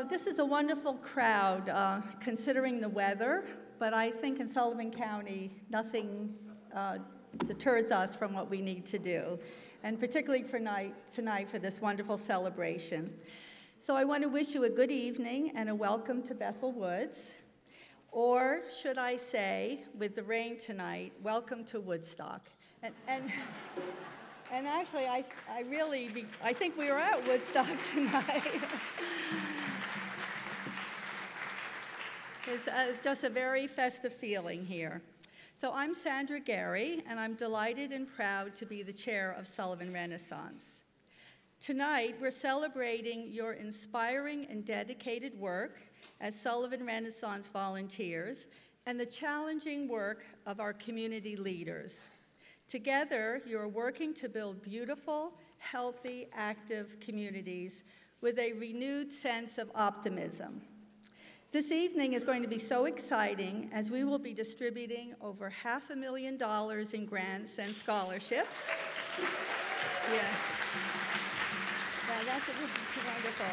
This is a wonderful crowd, considering the weather, but I think in Sullivan County, nothing deters us from what we need to do, and particularly for tonight for this wonderful celebration. So I want to wish you a good evening and a welcome to Bethel Woods, or should I say, with the rain tonight, welcome to Woodstock. And actually, I think we are at Woodstock tonight. It's just a very festive feeling here. So I'm Sandra Gary, and I'm delighted and proud to be the chair of Sullivan Renaissance. Tonight, we're celebrating your inspiring and dedicated work as Sullivan Renaissance volunteers and the challenging work of our community leaders. Together, you're working to build beautiful, healthy, active communities with a renewed sense of optimism. This evening is going to be so exciting as we will be distributing over $500,000 in grants and scholarships. Yeah, that's wonderful.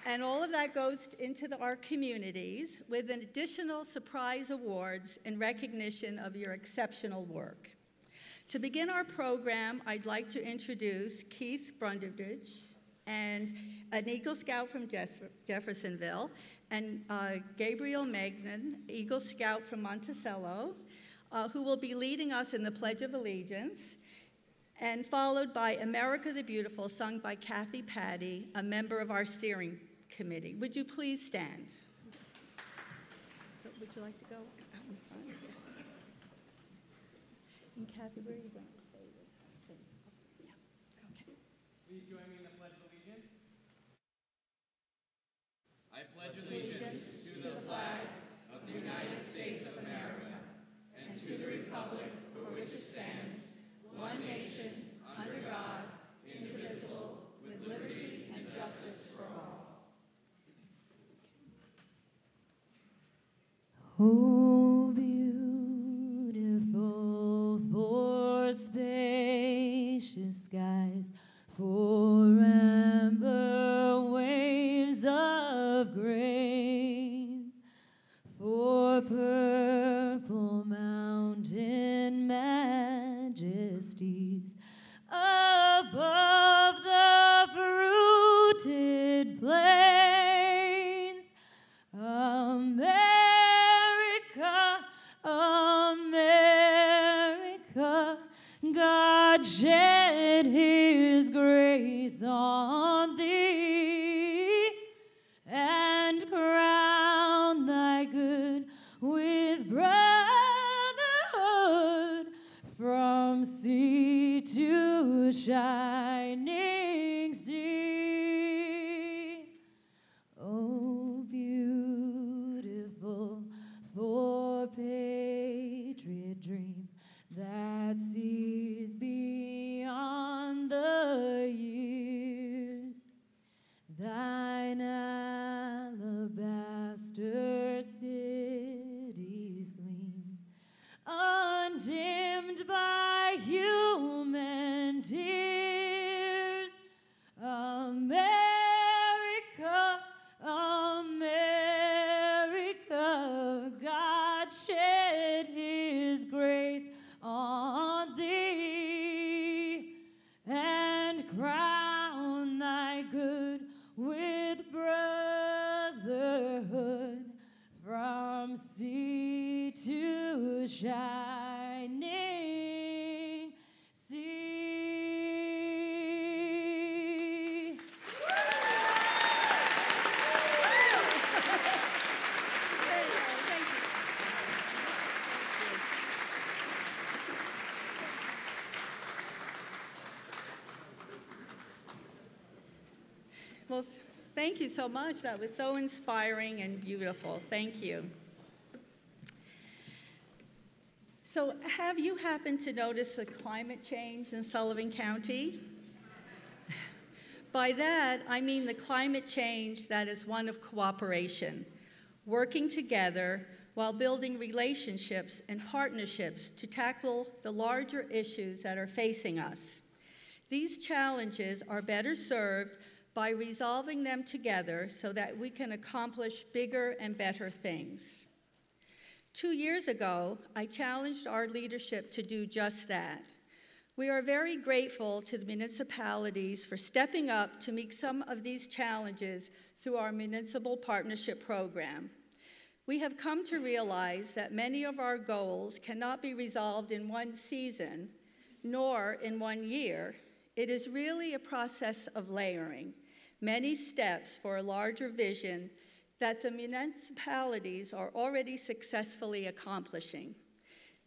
And all of that goes into our communities with an additional surprise awards in recognition of your exceptional work. To begin our program, I'd like to introduce Keith Brundage, and an Eagle Scout from Jeffersonville, and Gabriel Magnan, Eagle Scout from Monticello, who will be leading us in the Pledge of Allegiance, and followed by America the Beautiful, sung by Kathy Patty, a member of our steering committee. Would you please stand? So would you like to go out in front? Yes. And Kathy, where are you going? Yeah. Okay. Please join me in the Pledge of Allegiance. I pledge allegiance to the flag of the United States of America and to the republic for which it stands, one nation, under God, indivisible, with liberty and justice for all. Oh, beautiful for spacious skies, for amber waves of grain, for purple mountain majesties above the fruited plains. America, America, God shed his grace on thee and crowned thy good with brotherhood from sea to shining sea. Oh, beautiful for patriot dream that sees beyond the years. Thine alabaster cities gleam, undimmed by human tears. America, America, God shed his grace on thee and crown thy good with brotherhood from sea to shining sea. Well, thank you so much. That was so inspiring and beautiful. Thank you. So have you happened to notice the climate change in Sullivan County? By that, I mean the climate change that is one of cooperation, working together while building relationships and partnerships to tackle the larger issues that are facing us. These challenges are better served by resolving them together so that we can accomplish bigger and better things. 2 years ago, I challenged our leadership to do just that. We are very grateful to the municipalities for stepping up to meet some of these challenges through our municipal partnership program. We have come to realize that many of our goals cannot be resolved in one season, nor in 1 year. It is really a process of layering, many steps for a larger vision that the municipalities are already successfully accomplishing.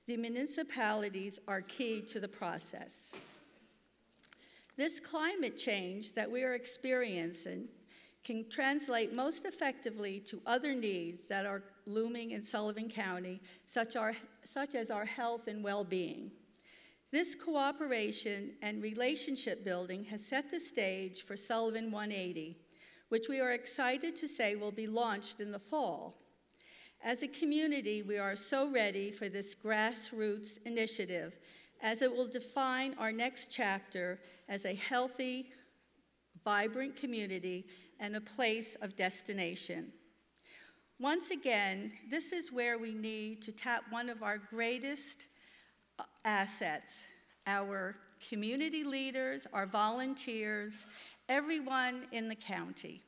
The municipalities are key to the process. This climate change that we are experiencing can translate most effectively to other needs that are looming in Sullivan County, such as our health and well-being. This cooperation and relationship building has set the stage for Sullivan 180, which we are excited to say will be launched in the fall. As a community, we are so ready for this grassroots initiative, as it will define our next chapter as a healthy, vibrant community and a place of destination. Once again, this is where we need to tap one of our greatest assets, our community leaders, our volunteers, everyone in the county,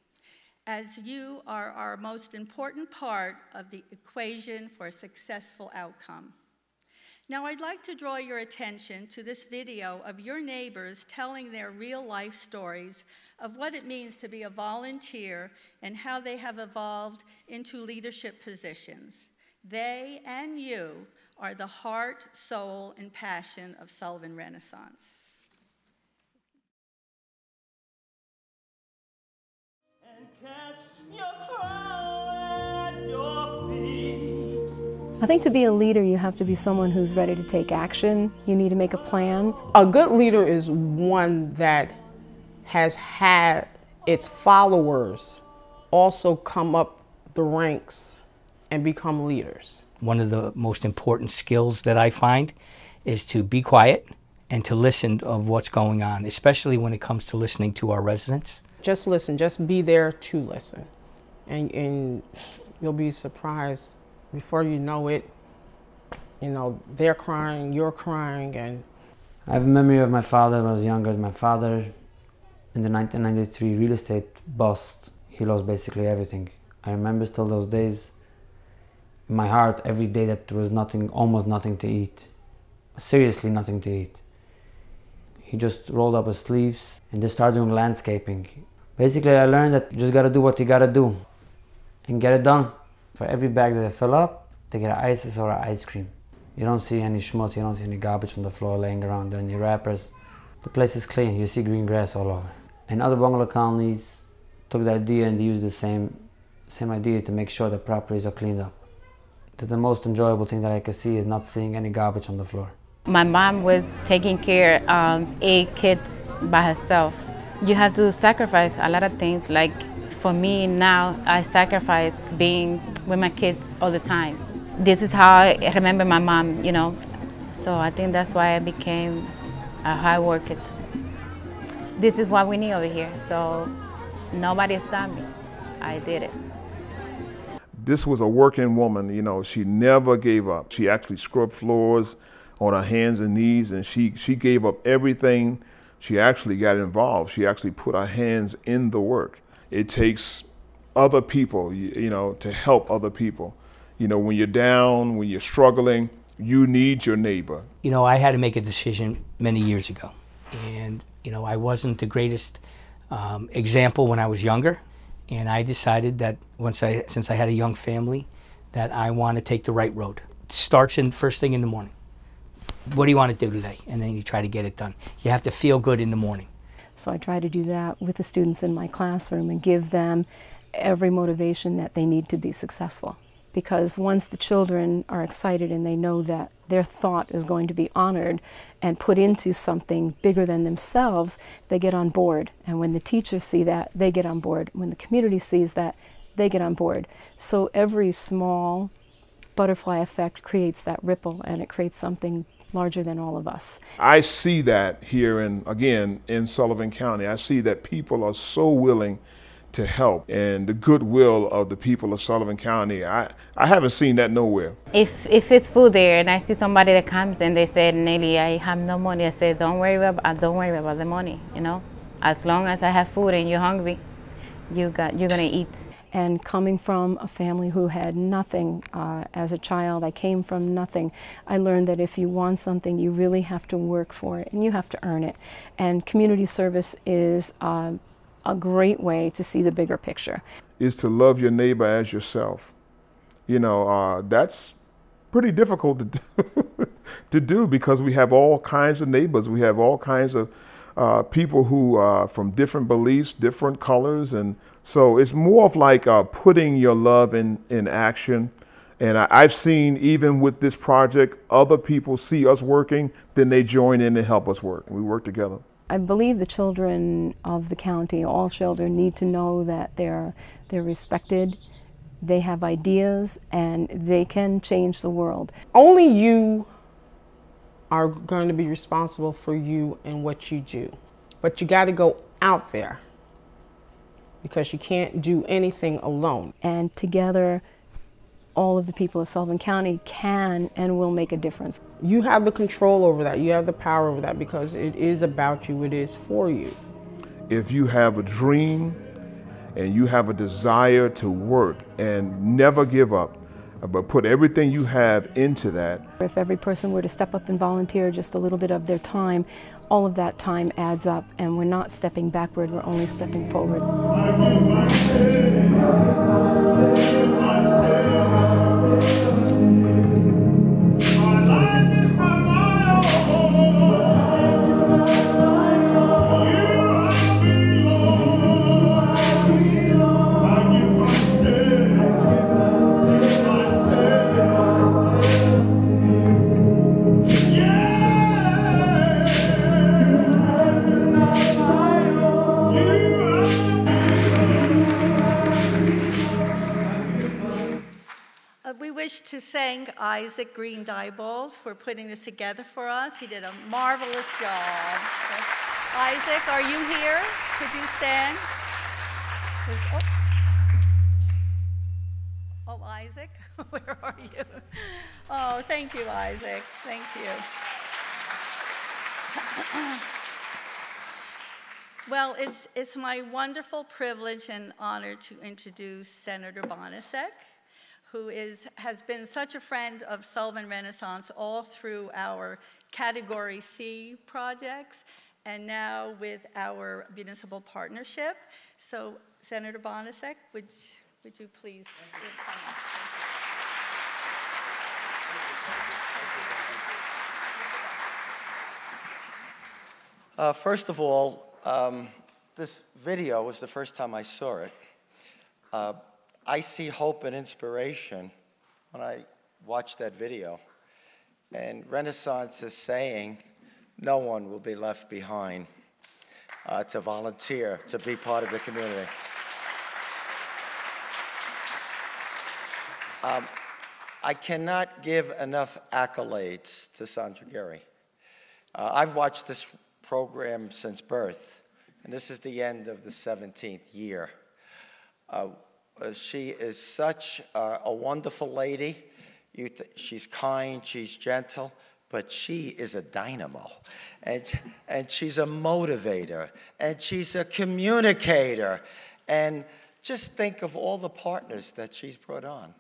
as you are our most important part of the equation for a successful outcome. Now, I'd like to draw your attention to this video of your neighbors telling their real-life stories of what it means to be a volunteer and how they have evolved into leadership positions. They and you are the heart, soul, and passion of Sullivan Renaissance. And cast your crown at your feet. I think to be a leader, you have to be someone who's ready to take action. You need to make a plan. A good leader is one that has had its followers also come up the ranks and become leaders. One of the most important skills that I find is to be quiet and to listen of what's going on, especially when it comes to listening to our residents. Just listen, just be there to listen. And you'll be surprised before you know it, you know, they're crying, you're crying. And I have a memory of my father when I was younger. My father, in the 1993 real estate bust, he lost basically everything. I remember still those days. In my heart, every day that there was nothing, almost nothing to eat. Seriously nothing to eat. He just rolled up his sleeves and just started doing landscaping. Basically, I learned that you just gotta do what you gotta do and get it done. For every bag that I fill up, they get an ices or an ice cream. You don't see any schmutz, you don't see any garbage on the floor laying around, any wrappers. The place is clean, you see green grass all over. And other bungalow colonies took the idea and they used the same idea to make sure the properties are cleaned up. The most enjoyable thing that I could see is not seeing any garbage on the floor. My mom was taking care of 8 kids by herself. You have to sacrifice a lot of things. Like for me now, I sacrifice being with my kids all the time. This is how I remember my mom, you know. So I think that's why I became a hard worker too. This is what we need over here. So nobody stopped me. I did it. This was a working woman, you know, she never gave up. She actually scrubbed floors on her hands and knees, and she gave up everything. She actually got involved. She actually put her hands in the work. It takes other people, you know, to help other people. You know, when you're down, when you're struggling, you need your neighbor. You know, I had to make a decision many years ago. And, you know, I wasn't the greatest example when I was younger. And I decided that since I had a young family, that I want to take the right road. It starts in first thing in the morning. What do you want to do today? And then you try to get it done. You have to feel good in the morning. So I try to do that with the students in my classroom and give them every motivation that they need to be successful. Because once the children are excited and they know that their thought is going to be honored and put into something bigger than themselves, they get on board. And when the teachers see that, they get on board. When the community sees that, they get on board. So every small butterfly effect creates that ripple, and it creates something larger than all of us. I see that here in Sullivan County. I see that people are so willing to help, and the goodwill of the people of Sullivan County, I haven't seen that nowhere. If it's food there and I see somebody that comes and they say, Nelly, I have no money, I say, don't worry about the money, you know. As long as I have food and you're hungry, you're gonna eat. And coming from a family who had nothing as a child, I came from nothing. I learned that if you want something, you really have to work for it and you have to earn it. And community service is a great way to see the bigger picture. Is to love your neighbor as yourself. You know, that's pretty difficult to do because we have all kinds of neighbors. We have all kinds of people who are from different beliefs, different colors, and so it's more of like putting your love in action. And I've seen, even with this project, other people see us working, then they join in and help us work. We work together. I believe the children of the county, all children, need to know that they're respected, they have ideas, and they can change the world. Only you are going to be responsible for you and what you do. But you got to go out there because you can't do anything alone. And together, all of the people of Sullivan County can and will make a difference. You have the control over that. You have the power over that because it is about you. It is for you. If you have a dream and you have a desire to work and never give up, but put everything you have into that. If every person were to step up and volunteer just a little bit of their time, all of that time adds up, and we're not stepping backward, we're only stepping forward. We wish to thank Isaac Green-Diebold for putting this together for us. He did a marvelous job. Isaac, are you here? Could you stand? Oh, Isaac, where are you? Oh, thank you, Isaac. Thank you. Well, it's my wonderful privilege and honor to introduce Senator Bonasek, who has been such a friend of Sullivan Renaissance all through our Category C projects and now with our municipal partnership. So, Senator Bonasek, would you please come up? First of all, this video was the first time I saw it. I see hope and inspiration when I watch that video. And Renaissance is saying no one will be left behind to volunteer, to be part of the community. I cannot give enough accolades to Sandra Gary. I've watched this program since birth, and this is the end of the 17th year. She is such a wonderful lady. She's kind, she's gentle, but she is a dynamo. And she's a motivator, and she's a communicator. And just think of all the partners that she's brought on.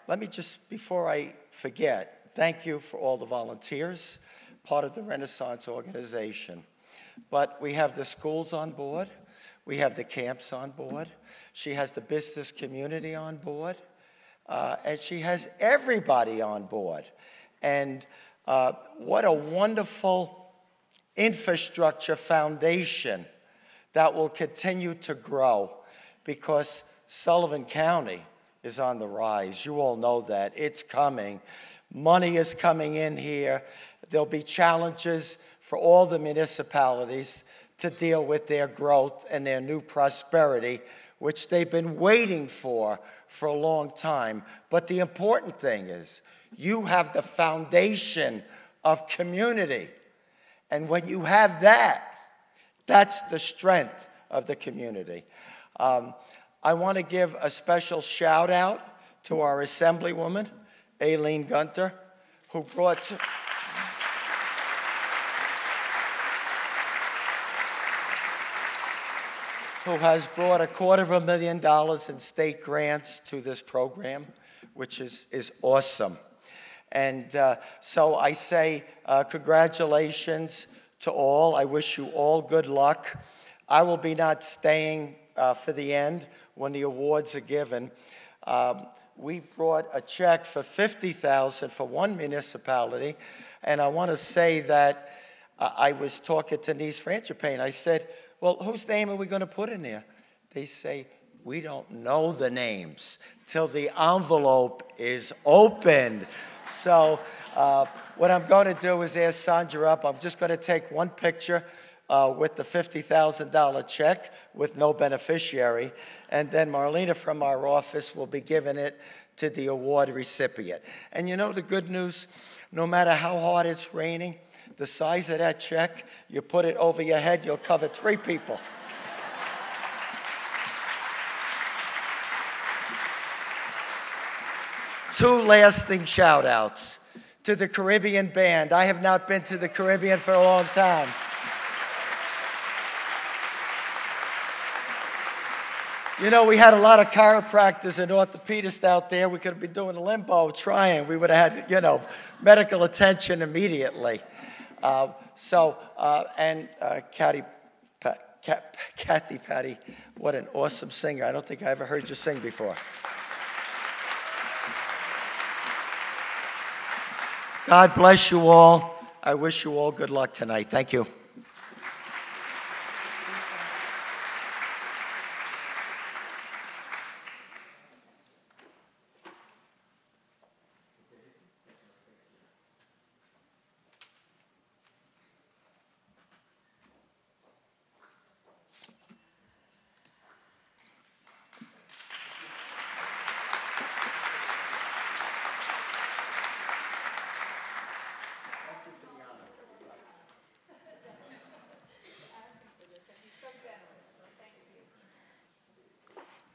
Let me just, before I forget, thank you for all the volunteers, part of the Renaissance organization. But we have the schools on board. We have the camps on board. She has the business community on board. And she has everybody on board. And what a wonderful infrastructure foundation that will continue to grow, because Sullivan County is on the rise. You all know that. It's coming. Money is coming in here. There'll be challenges for all the municipalities to deal with their growth and their new prosperity, which they've been waiting for a long time. But the important thing is you have the foundation of community. And when you have that, that's the strength of the community. I want to give a special shout out to our Assemblywoman, Aileen Gunter, who has brought $250,000 in state grants to this program, which is awesome. And so I say congratulations to all. I wish you all good luck. I will be not staying for the end when the awards are given. We brought a check for $50,000 for one municipality, and I want to say that I was talking to Denise Frangipain. I said, well, whose name are we going to put in there? They say, we don't know the names till the envelope is opened. So what I'm going to do is ask Sandra up. I'm just going to take one picture with the $50,000 check with no beneficiary, and then Marlena from our office will be giving it to the award recipient. And you know the good news? No matter how hard it's raining, the size of that check, you put it over your head, you'll cover 3 people. Two lasting shout outs to the Caribbean Band. I have not been to the Caribbean for a long time. You know, we had a lot of chiropractors and orthopedists out there. We could have been doing a limbo trying. We would have had, you know, medical attention immediately. Kathy Patty, what an awesome singer. I don't think I ever heard you sing before. God bless you all. I wish you all good luck tonight. Thank you.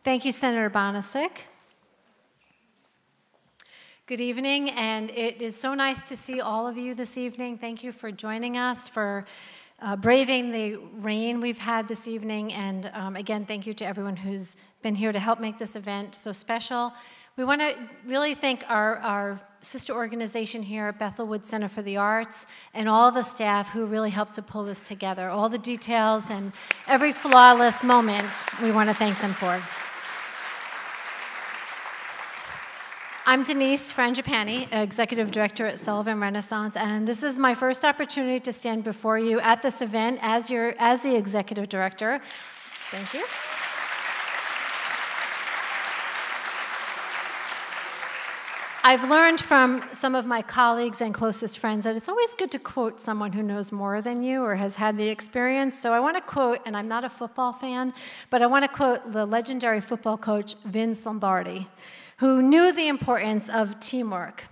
Thank you, Senator Bonasek. Good evening, and it is so nice to see all of you this evening. Thank you for joining us, for braving the rain we've had this evening, and again, thank you to everyone who's been here to help make this event so special. We want to really thank our sister organization here at Bethelwood Center for the Arts and all the staff who really helped to pull this together. All the details and every flawless moment, we want to thank them for. I'm Denise Frangipani, Executive Director at Sullivan Renaissance, and this is my first opportunity to stand before you at this event as the Executive Director. Thank you. I've learned from some of my colleagues and closest friends that it's always good to quote someone who knows more than you or has had the experience. So I want to quote, and I'm not a football fan, but I want to quote the legendary football coach Vince Lombardi, who knew the importance of teamwork.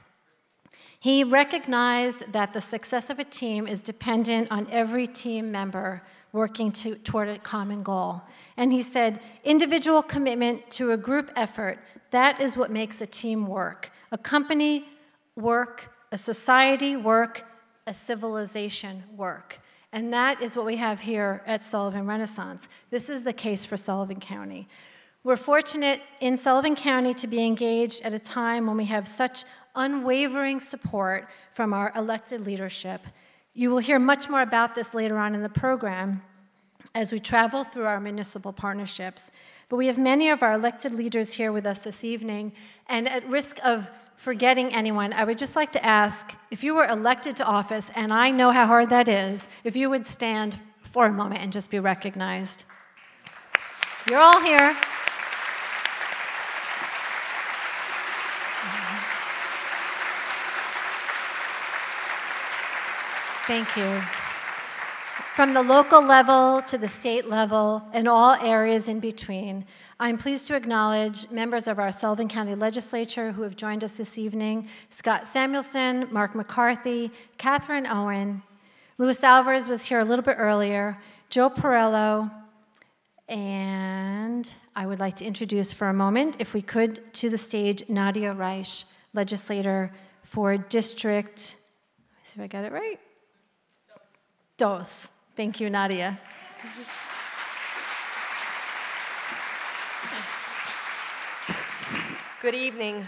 He recognized that the success of a team is dependent on every team member working toward a common goal. And he said, individual commitment to a group effort, that is what makes a team work. A company work, a society work, a civilization work. And that is what we have here at Sullivan Renaissance. This is the case for Sullivan County. We're fortunate in Sullivan County to be engaged at a time when we have such unwavering support from our elected leadership. You will hear much more about this later on in the program as we travel through our municipal partnerships. But we have many of our elected leaders here with us this evening, and at risk of forgetting anyone, I would just like to ask, if you were elected to office, and I know how hard that is, if you would stand for a moment and just be recognized. You're all here. Thank you. from the local level to the state level and all areas in between. I'm pleased to acknowledge members of our Sullivan County Legislature who have joined us this evening: Scott Samuelson, Mark McCarthy, Catherine Owen. Luis Alvarez was here a little bit earlier, Joe Perello, and I would like to introduce for a moment, if we could, to the stage Nadia Reich, legislator for District, let me see if I got it right. Dos. Thank you, Nadia. Good evening.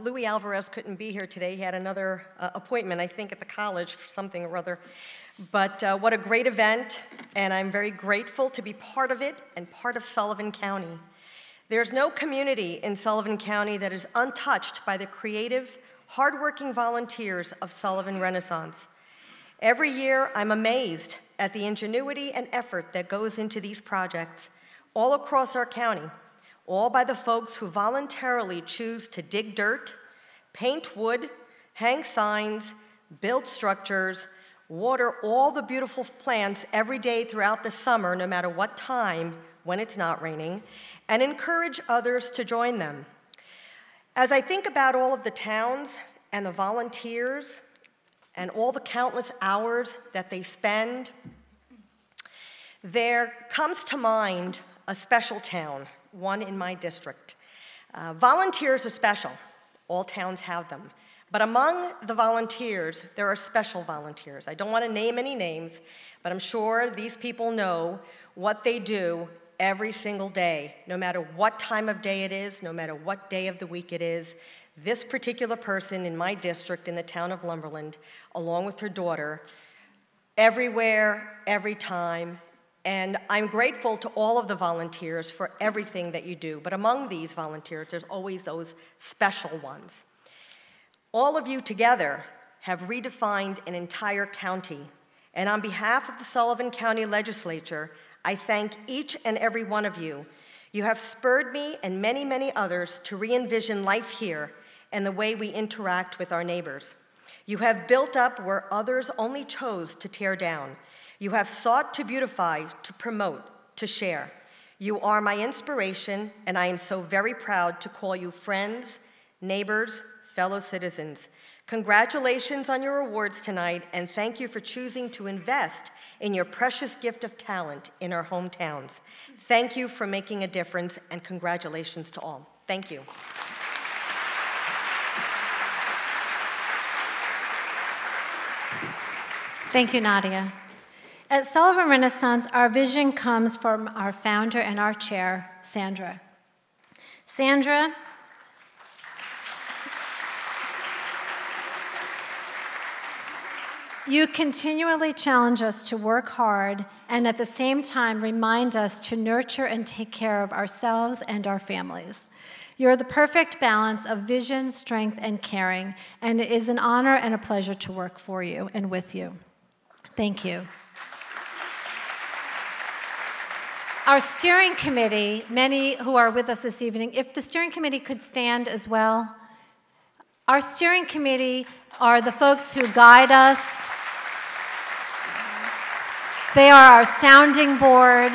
Louis Alvarez couldn't be here today. He had another appointment, I think, at the college for something or other. But what a great event, and I'm very grateful to be part of it and part of Sullivan County. There's no community in Sullivan County that is untouched by the creative, hardworking volunteers of Sullivan Renaissance. Every year, I'm amazed at the ingenuity and effort that goes into these projects all across our county, all by the folks who voluntarily choose to dig dirt, paint wood, hang signs, build structures, water all the beautiful plants every day throughout the summer, no matter what time when it's not raining, and encourage others to join them. As I think about all of the towns and the volunteers and all the countless hours that they spend, there comes to mind a special town, one in my district. Volunteers are special. All towns have them. But among the volunteers, there are special volunteers. I don't want to name any names, but I'm sure these people know what they do every single day, no matter what time of day it is, no matter what day of the week it is. This particular person in my district, in the town of Lumberland, along with her daughter, everywhere, every time. And I'm grateful to all of the volunteers for everything that you do. But among these volunteers, there's always those special ones. All of you together have redefined an entire county. And on behalf of the Sullivan County Legislature, I thank each and every one of you. You have spurred me and many, many others to re-envision life here and the way we interact with our neighbors. You have built up where others only chose to tear down. You have sought to beautify, to promote, to share. You are my inspiration, and I am so very proud to call you friends, neighbors, fellow citizens. Congratulations on your awards tonight, and thank you for choosing to invest in your precious gift of talent in our hometowns. Thank you for making a difference, and congratulations to all. Thank you. Thank you, Nadia. At Sullivan Renaissance, our vision comes from our founder and our chair, Sandra. Sandra, you continually challenge us to work hard and at the same time remind us to nurture and take care of ourselves and our families. You're the perfect balance of vision, strength, and caring, and it is an honor and a pleasure to work for you and with you. Thank you. Our steering committee, many who are with us this evening, if the steering committee could stand as well. Our steering committee are the folks who guide us. They are our sounding board.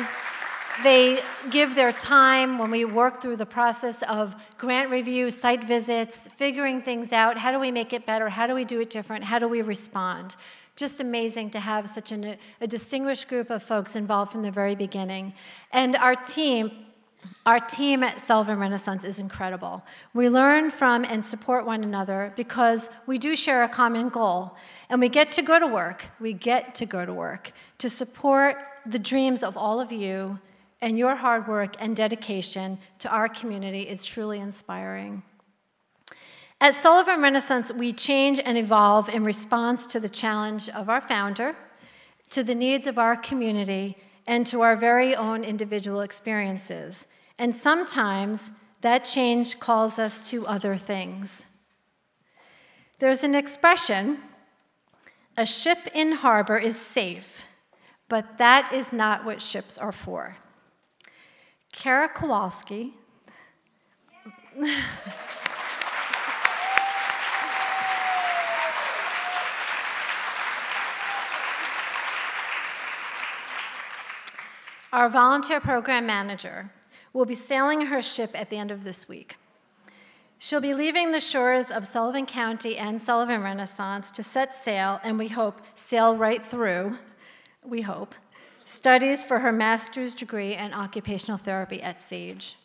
They give their time when we work through the process of grant review, site visits, figuring things out. How do we make it better? How do we do it different? How do we respond? Just amazing to have such a distinguished group of folks involved from the very beginning. And our team at Sullivan Renaissance is incredible. We learn from and support one another because we do share a common goal. And we get to go to work. We get to go to work to support the dreams of all of you, and your hard work and dedication to our community is truly inspiring. At Sullivan Renaissance, we change and evolve in response to the challenge of our founder, to the needs of our community, and to our very own individual experiences. And sometimes that change calls us to other things. There's an expression, a ship in harbor is safe, but that is not what ships are for. Kara Kowalski Our volunteer program manager will be sailing her ship at the end of this week. She'll be leaving the shores of Sullivan County and Sullivan Renaissance to set sail, and we hope sail right through, we hope, studies for her master's degree in occupational therapy at Sage.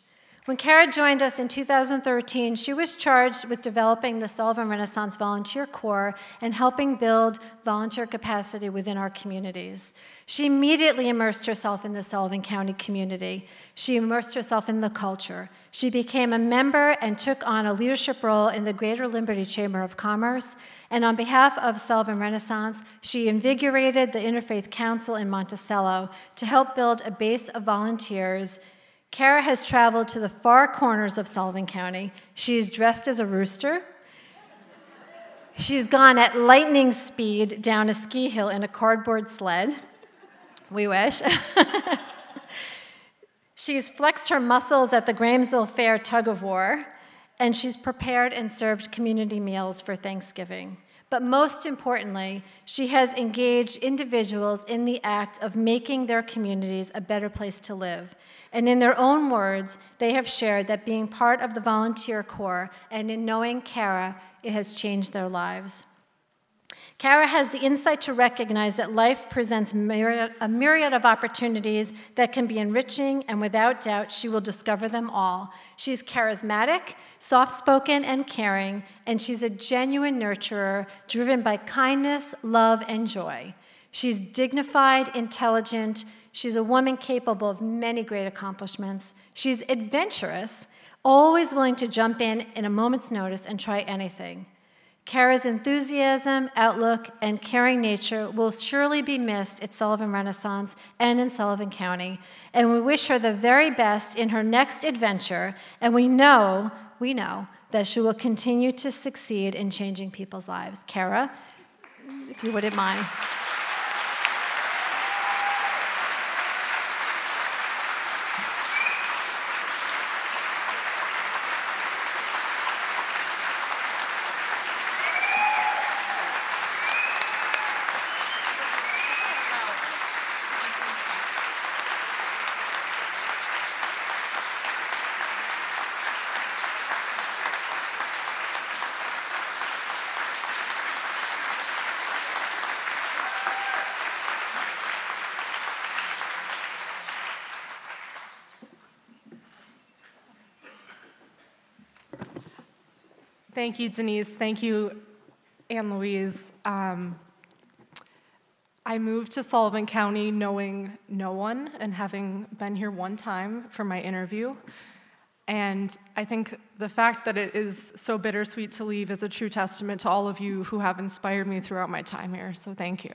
When Kara joined us in 2013, she was charged with developing the Sullivan Renaissance Volunteer Corps and helping build volunteer capacity within our communities. She immediately immersed herself in the Sullivan County community. She immersed herself in the culture. She became a member and took on a leadership role in the Greater Liberty Chamber of Commerce. And on behalf of Sullivan Renaissance, she invigorated the Interfaith Council in Monticello to help build a base of volunteers. Kara has traveled to the far corners of Sullivan County. She's dressed as a rooster. She's gone at lightning speed down a ski hill in a cardboard sled. We wish. She's flexed her muscles at the Grahamsville Fair tug-of-war, and she's prepared and served community meals for Thanksgiving. But most importantly, she has engaged individuals in the act of making their communities a better place to live. And in their own words, they have shared that being part of the volunteer corps and in knowing Kara, it has changed their lives. Kara has the insight to recognize that life presents a myriad of opportunities that can be enriching, and without doubt, she will discover them all. She's charismatic, soft-spoken, and caring, and she's a genuine nurturer driven by kindness, love, and joy. She's dignified, intelligent. She's a woman capable of many great accomplishments. She's adventurous, always willing to jump in a moment's notice and try anything. Kara's enthusiasm, outlook, and caring nature will surely be missed at Sullivan Renaissance and in Sullivan County, and we wish her the very best in her next adventure, and we know that she will continue to succeed in changing people's lives. Kara, if you wouldn't mind. Thank you, Denise. Thank you, Anne Louise. I moved to Sullivan County knowing no one and having been here one time for my interview. And I think the fact that it is so bittersweet to leave is a true testament to all of you who have inspired me throughout my time here. So thank you.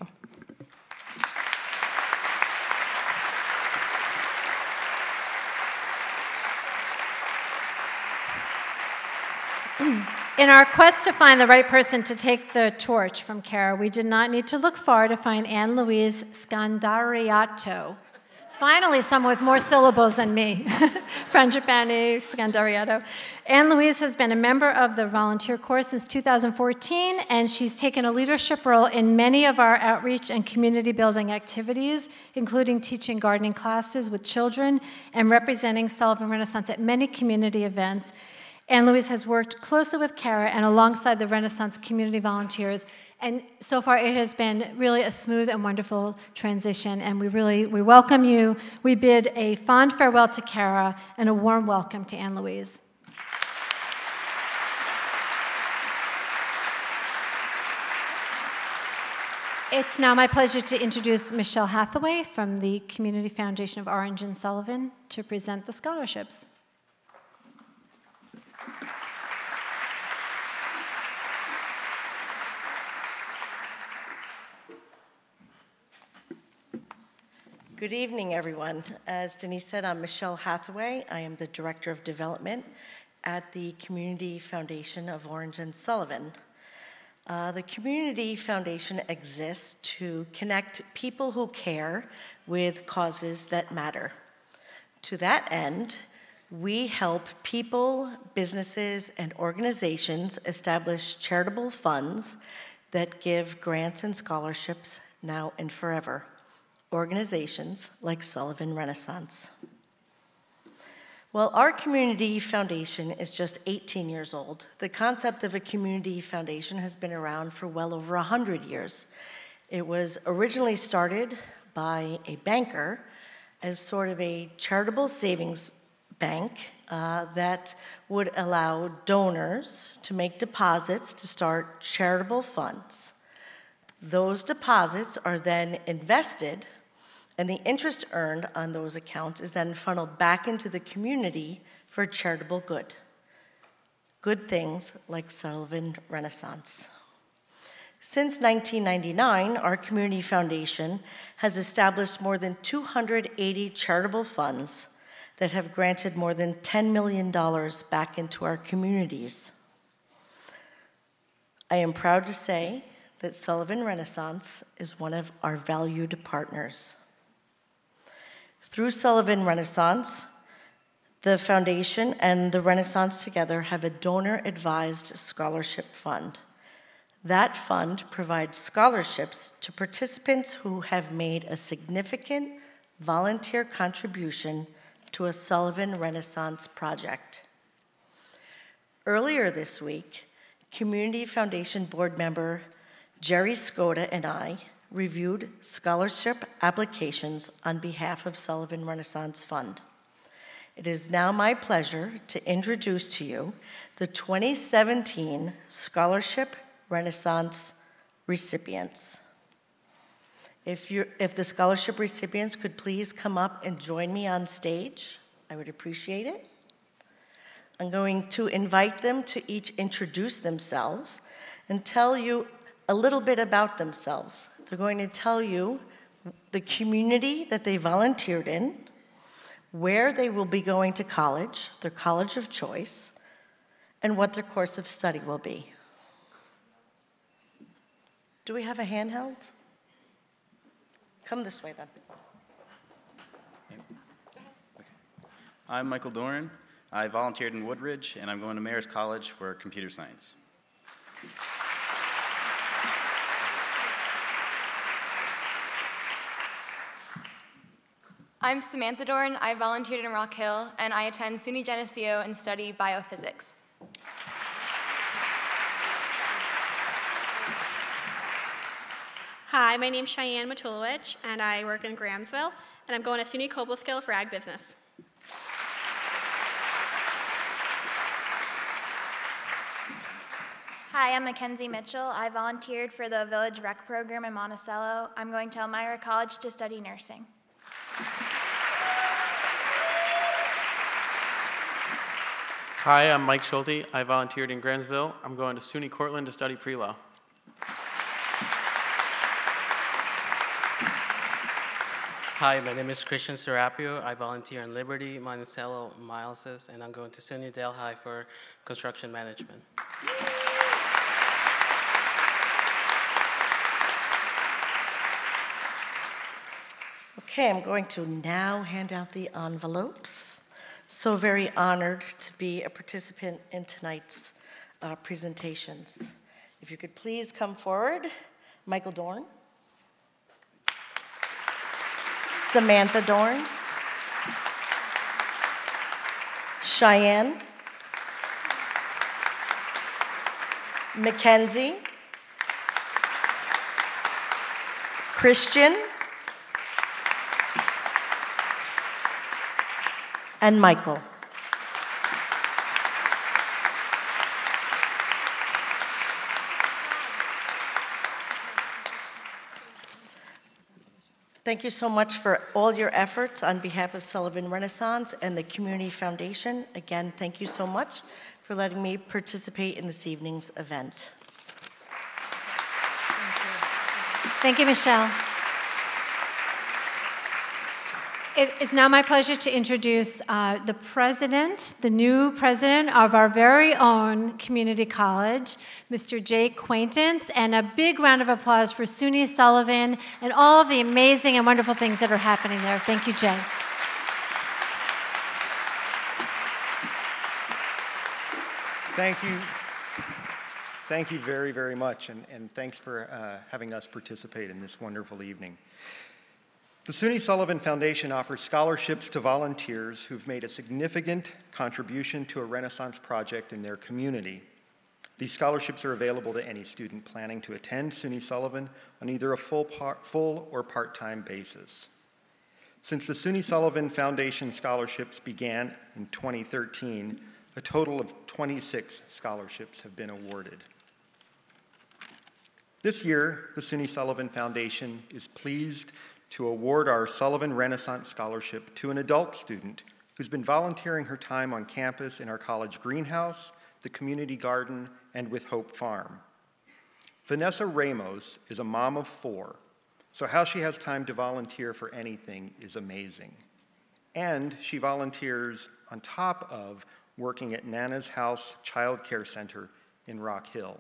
In our quest to find the right person to take the torch from Kara, we did not need to look far to find Anne Louise Scandariato. Finally, someone with more syllables than me. Frangipane Scandariato. Anne Louise has been a member of the volunteer corps since 2014, and she's taken a leadership role in many of our outreach and community building activities, including teaching gardening classes with children and representing Sullivan Renaissance at many community events. Anne Louise has worked closely with Kara and alongside the Renaissance community volunteers, and so far it has been really a smooth and wonderful transition, and we welcome you. We bid a fond farewell to Kara and a warm welcome to Anne Louise. It's now my pleasure to introduce Michelle Hathaway from the Community Foundation of Orange and Sullivan to present the scholarships. Good evening, everyone. As Denise said, I'm Michelle Hathaway. I am the Director of Development at the Community Foundation of Orange and Sullivan. The Community Foundation exists to connect people who care with causes that matter. To that end, we help people, businesses, and organizations establish charitable funds that give grants and scholarships now and forever. organizations like Sullivan Renaissance. Well, our community foundation is just 18 years old. The concept of a community foundation has been around for well over 100 years. It was originally started by a banker as sort of a charitable savings bank that would allow donors to make deposits to start charitable funds. Those deposits are then invested, and the interest earned on those accounts is then funneled back into the community for charitable good. Good things like Sullivan Renaissance. Since 1999, our community foundation has established more than 280 charitable funds that have granted more than $10 million back into our communities. I am proud to say that Sullivan Renaissance is one of our valued partners. Through Sullivan Renaissance, the foundation and the Renaissance together have a donor-advised scholarship fund. That fund provides scholarships to participants who have made a significant volunteer contribution to a Sullivan Renaissance project. Earlier this week, Community Foundation board member Jerry Skoda and I reviewed scholarship applications on behalf of Sullivan Renaissance Fund. It is now my pleasure to introduce to you the 2017 Scholarship Renaissance recipients. If the scholarship recipients could please come up and join me on stage, I would appreciate it. I'm going to invite them to each introduce themselves and tell you a little bit about themselves. They're going to tell you the community that they volunteered in, where they will be going to college, their college of choice, and what their course of study will be. Do we have a handheld? Come this way then. I'm Michael Doran. I volunteered in Woodridge, and I'm going to Mayor's College for computer science. I'm Samantha Dorn. I volunteered in Rock Hill, and I attend SUNY Geneseo and study biophysics. Hi, my name's Cheyenne Matulowicz, and I work in Grahamsville, and I'm going to SUNY Cobleskill for ag business. Hi, I'm Mackenzie Mitchell. I volunteered for the Village Rec program in Monticello. I'm going to Elmira College to study nursing. Hi, I'm Mike Schulte. I volunteered in Grahamsville. I'm going to SUNY Cortland to study pre-law. Hi, my name is Christian Serapio. I volunteer in Liberty, Monticello, Mileses, and I'm going to SUNY Delhi for construction management. Okay, I'm going to now hand out the envelopes. So very honored to be a participant in tonight's presentations. If you could please come forward. Michael Dorn. Samantha Dorn. Cheyenne. Mackenzie. Christian. And Michael. Thank you so much for all your efforts on behalf of Sullivan Renaissance and the Community Foundation. Again, thank you so much for letting me participate in this evening's event. Thank you, Michelle. It is now my pleasure to introduce the president, the new president of our very own community college, Mr. Jay Quaintance, and a big round of applause for SUNY Sullivan and all of the amazing and wonderful things that are happening there. Thank you, Jay. Thank you. Thank you very, very much, and thanks for having us participate in this wonderful evening. The SUNY Sullivan Foundation offers scholarships to volunteers who've made a significant contribution to a Renaissance project in their community. These scholarships are available to any student planning to attend SUNY Sullivan on either a full or part-time basis. Since the SUNY Sullivan Foundation scholarships began in 2013, a total of 26 scholarships have been awarded. This year, the SUNY Sullivan Foundation is pleased to award our Sullivan Renaissance Scholarship to an adult student who's been volunteering her time on campus in our college greenhouse, the community garden, and with Hope Farm. Vanessa Ramos is a mom of 4, so how she has time to volunteer for anything is amazing. And she volunteers on top of working at Nana's House Child Care Center in Rock Hill.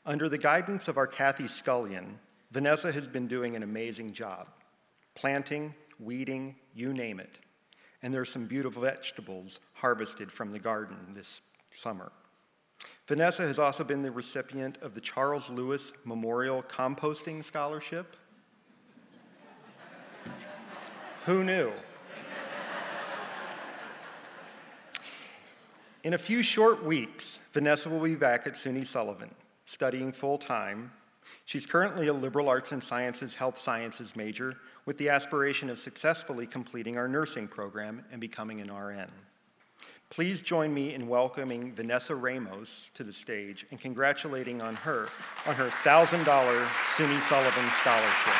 Under the guidance of our Kathy Scullion, Vanessa has been doing an amazing job, planting, weeding, you name it. And there are some beautiful vegetables harvested from the garden this summer. Vanessa has also been the recipient of the Charles Lewis Memorial Composting Scholarship. Who knew? In a few short weeks, Vanessa will be back at SUNY Sullivan, studying full-time. She's currently a liberal arts and sciences, health sciences major with the aspiration of successfully completing our nursing program and becoming an RN. Please join me in welcoming Vanessa Ramos to the stage and congratulating on her $1,000 SUNY Sullivan Scholarship.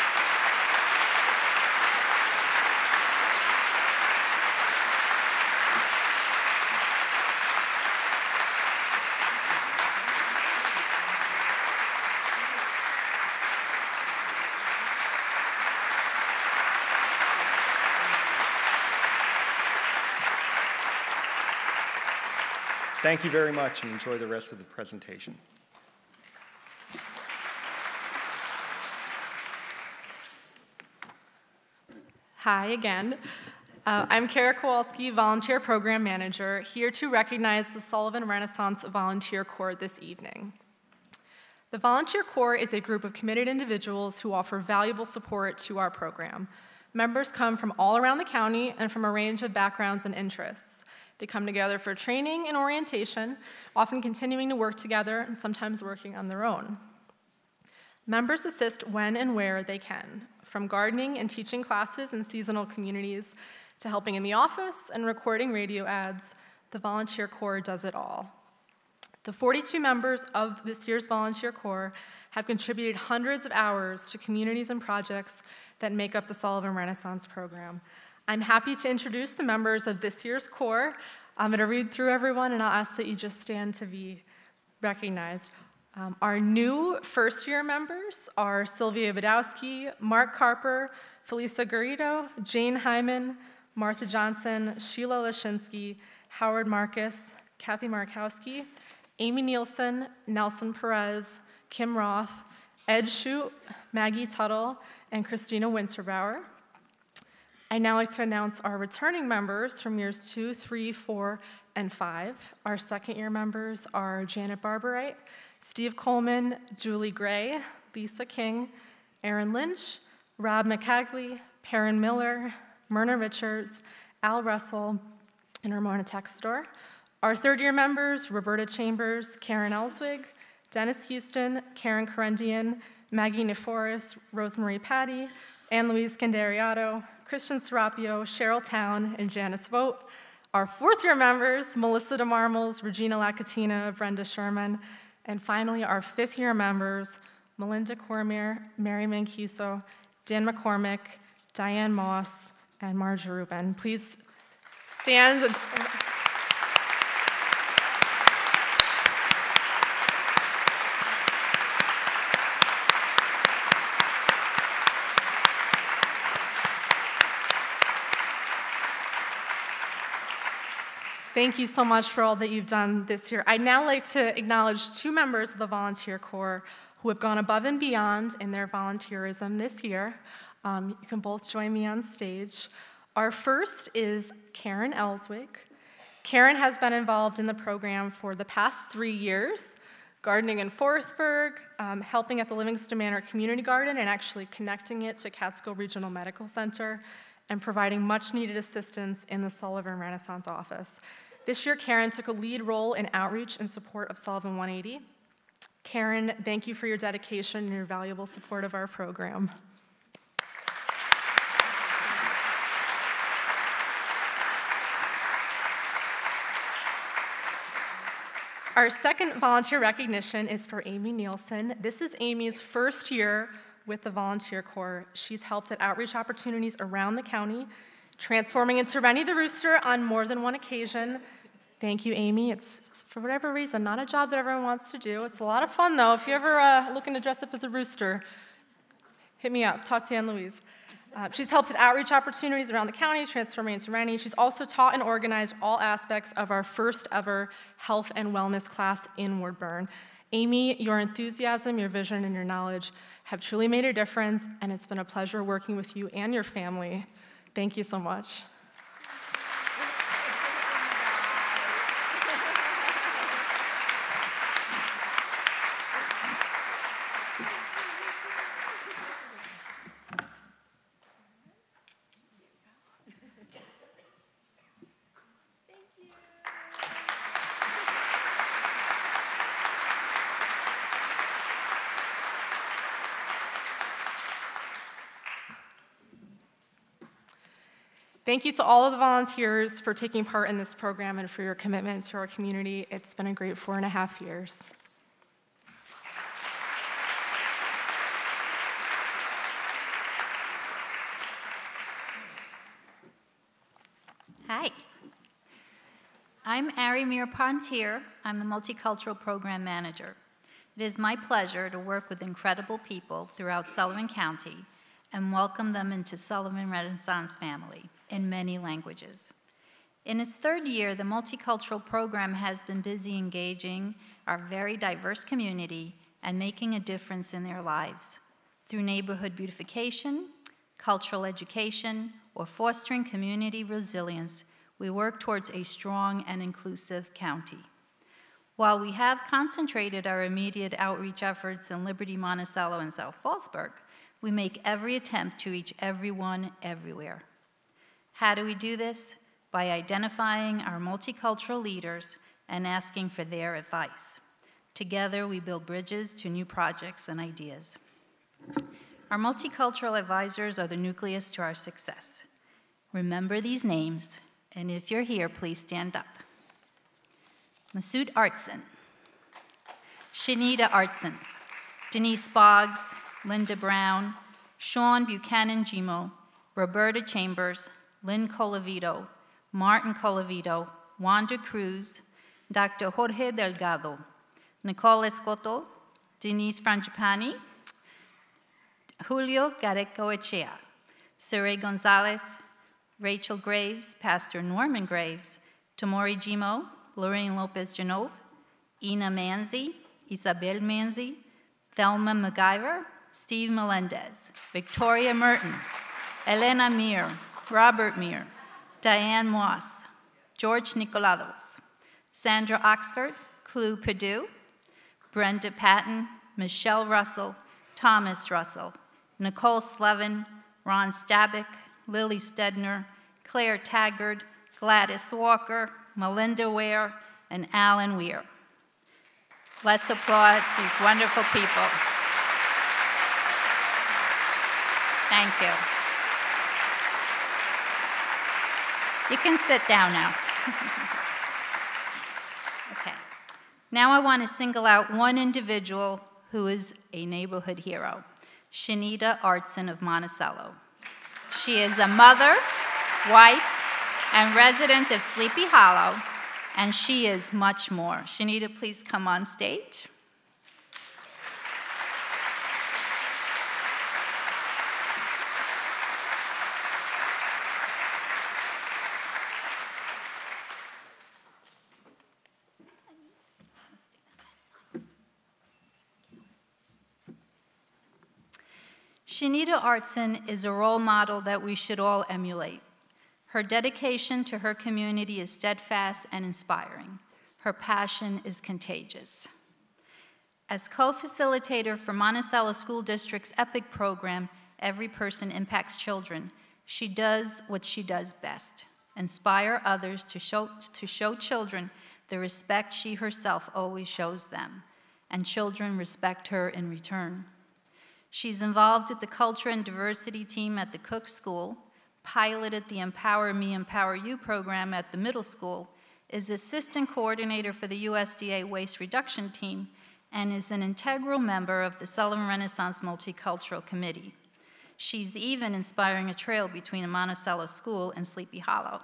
Thank you very much and enjoy the rest of the presentation. Hi again. I'm Kara Kowalski, Volunteer Program Manager, here to recognize the Sullivan Renaissance Volunteer Corps this evening. The Volunteer Corps is a group of committed individuals who offer valuable support to our program. Members come from all around the county and from a range of backgrounds and interests. They come together for training and orientation, often continuing to work together and sometimes working on their own. Members assist when and where they can, from gardening and teaching classes in seasonal communities to helping in the office and recording radio ads. The Volunteer Corps does it all. The 42 members of this year's Volunteer Corps have contributed hundreds of hours to communities and projects that make up the Sullivan Renaissance program. I'm happy to introduce the members of this year's Corps. I'm going to read through everyone, and I'll ask that you just stand to be recognized. Our new first-year members are Sylvia Badowski, Mark Carper, Felisa Garrido, Jane Hyman, Martha Johnson, Sheila Lashinsky, Howard Marcus, Kathy Markowski, Amy Nielsen, Nelson Perez, Kim Roth, Ed Shute, Maggie Tuttle, and Christina Winterbauer. I'd now like to announce our returning members from years 2, 3, 4, and 5. Our second-year members are Janet Barbarite, Steve Coleman, Julie Gray, Lisa King, Aaron Lynch, Rob McCagley, Perrin Miller, Myrna Richards, Al Russell, and Ramona Textor. Our third-year members, Roberta Chambers, Karen Elswig, Dennis Houston, Karen Correndian, Maggie Neforis, Rosemarie Patty, Anne-Louise Scandariato, Christian Serapio, Cheryl Town, and Janice Vogt. Our fourth-year members, Melissa DeMarmels, Regina Lacatina, Brenda Sherman, and finally our fifth-year members, Melinda Cormier, Mary Mancuso, Dan McCormick, Diane Moss, and Marge Rubin. Please stand. Thank you so much for all that you've done this year. I'd now like to acknowledge 2 members of the Volunteer Corps who have gone above and beyond in their volunteerism this year. You can both join me on stage. Our first is Karen Elswig. Karen has been involved in the program for the past 3 years. gardening in Forestburg, helping at the Livingston Manor Community Garden and actually connecting it to Catskill Regional Medical Center, and providing much needed assistance in the Sullivan Renaissance office. This year, Karen took a lead role in outreach in support of Sullivan 180. Karen, thank you for your dedication and your valuable support of our program. Our second volunteer recognition is for Amy Nielsen. This is Amy's first year with the Volunteer Corps. She's helped at outreach opportunities around the county, transforming into Rennie the Rooster on more than one occasion. Thank you, Amy. It's, for whatever reason, not a job that everyone wants to do. It's a lot of fun, though. If you're ever looking to dress up as a rooster, hit me up. Talk to Ann Louise. She's helped at outreach opportunities around the county, transforming into Rennie. She's also taught and organized all aspects of our first ever health and wellness class in Woodburn. Amy, your enthusiasm, your vision, and your knowledge have truly made a difference, and it's been a pleasure working with you and your family. Thank you so much. Thank you to all of the volunteers for taking part in this program and for your commitment to our community. It's been a great 4.5 years. Hi. I'm Ari Mir-Pontier. I'm the Multicultural Program Manager. It is my pleasure to work with incredible people throughout Sullivan County and welcome them into Sullivan Renaissance family in many languages. In its third year, the Multicultural Program has been busy engaging our very diverse community and making a difference in their lives through neighborhood beautification, cultural education, or fostering community resilience. We work towards a strong and inclusive county. While we have concentrated our immediate outreach efforts in Liberty, Monticello, and South Fallsburg, we make every attempt to reach everyone everywhere. How do we do this? By identifying our multicultural leaders and asking for their advice. Together, we build bridges to new projects and ideas. Our multicultural advisors are the nucleus to our success. Remember these names, and if you're here, please stand up. Masood Artson, Shanita Artson, Denise Boggs, Linda Brown, Sean Buchanan Gimo, Roberta Chambers, Lynn Colavito, Martin Colavito, Wanda Cruz, Dr. Jorge Delgado, Nicole Escoto, Denise Frangipani, Julio Garecoechea, Saray Gonzalez, Rachel Graves, Pastor Norman Graves, Tamori Gimo, Lorraine Lopez Genove, Ina Manzi, Isabel Manzi, Thelma MacGyver, Steve Melendez, Victoria Merton, Elena Mir, Robert Mir, Diane Moss, George Nicolados, Sandra Oxford, Clu Perdue, Brenda Patton, Michelle Russell, Thomas Russell, Nicole Slevin, Ron Stabick, Lily Stedner, Claire Taggart, Gladys Walker, Melinda Ware, and Alan Weir. Let's applaud these wonderful people. Thank you. You can sit down now. Okay. Now I want to single out one individual who is a neighborhood hero, Shanita Artson of Monticello. She is a mother, wife, and resident of Sleepy Hollow, and she is much more. Shanita, please come on stage. Shanita Artson is a role model that we should all emulate. Her dedication to her community is steadfast and inspiring. Her passion is contagious. As co-facilitator for Monticello School District's EPIC program, Every Person Impacts Children, she does what she does best: inspire others to show children the respect she herself always shows them, and children respect her in return. She's involved with the Culture and Diversity team at the Cook School, piloted the Empower Me, Empower You program at the middle school, is assistant coordinator for the USDA Waste Reduction Team, and is an integral member of the Sullivan Renaissance Multicultural Committee. She's even inspiring a trail between the Monticello School and Sleepy Hollow.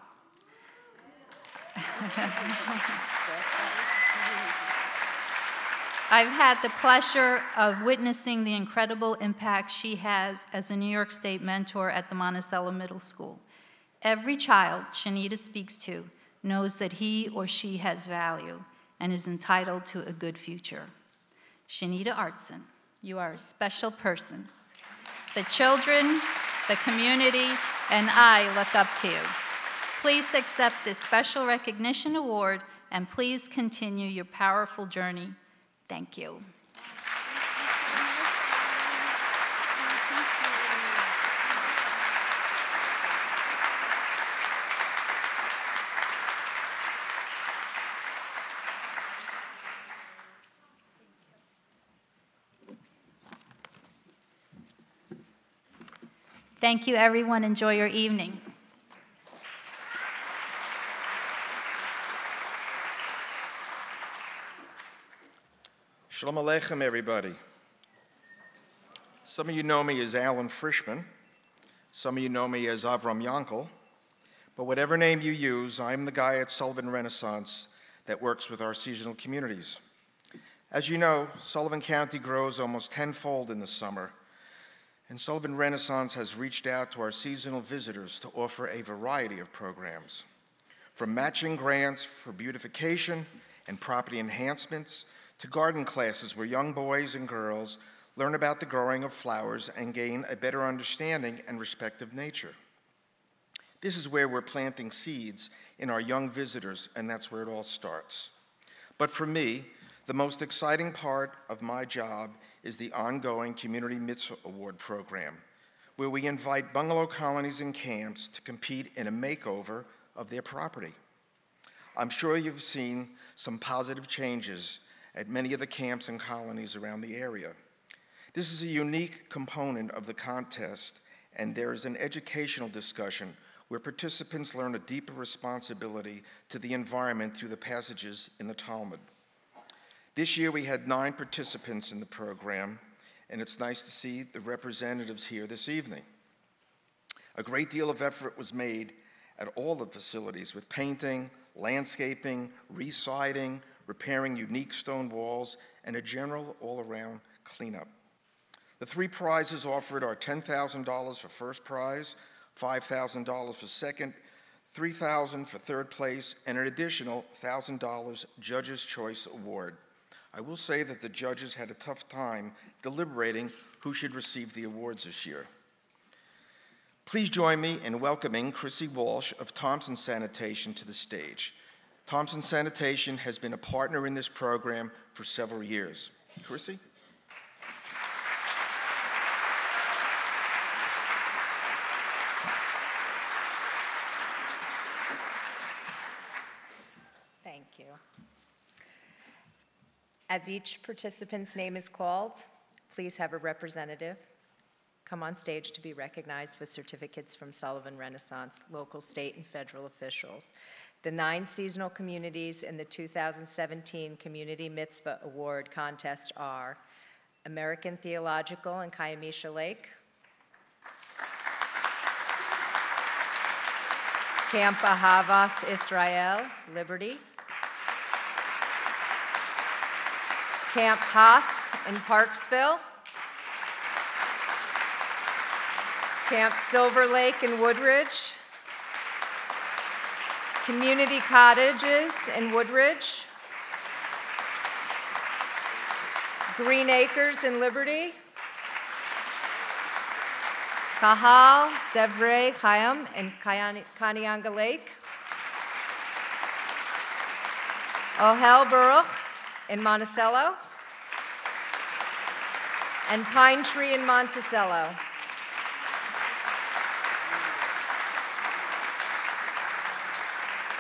I've had the pleasure of witnessing the incredible impact she has as a New York State mentor at the Monticello Middle School. Every child Shanita speaks to knows that he or she has value and is entitled to a good future. Shanita Artson, you are a special person. The children, the community, and I look up to you. Please accept this special recognition award, and please continue your powerful journey. Thank you. Thank you, everyone. Enjoy your evening. Shalom Aleichem, everybody. Some of you know me as Alan Frischman. Some of you know me as Avram Yankel. But whatever name you use, I'm the guy at Sullivan Renaissance that works with our seasonal communities. As you know, Sullivan County grows almost tenfold in the summer, and Sullivan Renaissance has reached out to our seasonal visitors to offer a variety of programs, from matching grants for beautification and property enhancements to garden classes where young boys and girls learn about the growing of flowers and gain a better understanding and respect of nature. This is where we're planting seeds in our young visitors, and that's where it all starts. But for me, the most exciting part of my job is the ongoing Community Mitzvah Award program, where we invite bungalow colonies and camps to compete in a makeover of their property. I'm sure you've seen some positive changes at many of the camps and colonies around the area. This is a unique component of the contest, and there is an educational discussion where participants learn a deeper responsibility to the environment through the passages in the Talmud. This year we had 9 participants in the program, and it's nice to see the representatives here this evening. A great deal of effort was made at all the facilities with painting, landscaping, re-siding, repairing unique stone walls, and a general all-around cleanup. The 3 prizes offered are $10,000 for first prize, $5,000 for second, $3,000 for third place, and an additional $1,000 Judge's Choice Award. I will say that the judges had a tough time deliberating who should receive the awards this year. Please join me in welcoming Chrissy Walsh of Thompson Sanitation to the stage. Thompson Sanitation has been a partner in this program for several years. Chrissy? Thank you. As each participant's name is called, please have a representative come on stage to be recognized with certificates from Sullivan Renaissance, local, state, and federal officials. The 9 seasonal communities in the 2017 Community Mitzvah Award contest are American Theological in Kiamisha Lake, Camp Ahavas Israel, Liberty, Camp Hask in Parksville, Camp Silver Lake in Woodridge, Community Cottages in Woodridge, Green Acres in Liberty, Kahal, Devrei, Chaim in Kanianga Lake, Ohel Baruch in Monticello, and Pine Tree in Monticello.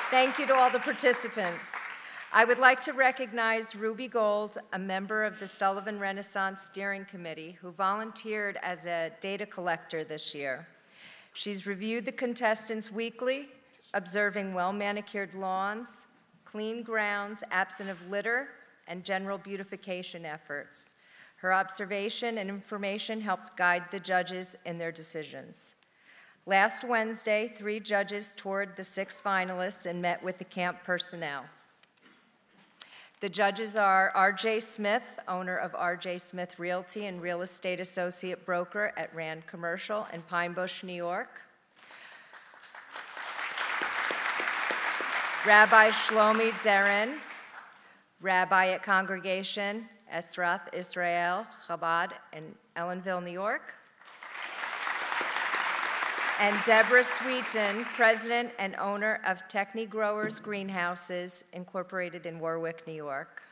Thank you to all the participants. I would like to recognize Ruby Gold, a member of the Sullivan Renaissance Steering Committee, who volunteered as a data collector this year. She's reviewed the contestants weekly, observing well-manicured lawns, clean grounds, absent of litter, and general beautification efforts. Her observation and information helped guide the judges in their decisions. Last Wednesday, 3 judges toured the 6 finalists and met with the camp personnel. The judges are R.J. Smith, owner of R.J. Smith Realty and Real Estate Associate Broker at Rand Commercial in Pine Bush, New York. Rabbi Shlomi Zeren, rabbi at Congregation Esrath Israel Chabad in Ellenville, New York. And Deborah Sweeten, president and owner of Techni Growers Greenhouses, incorporated in Warwick, New York.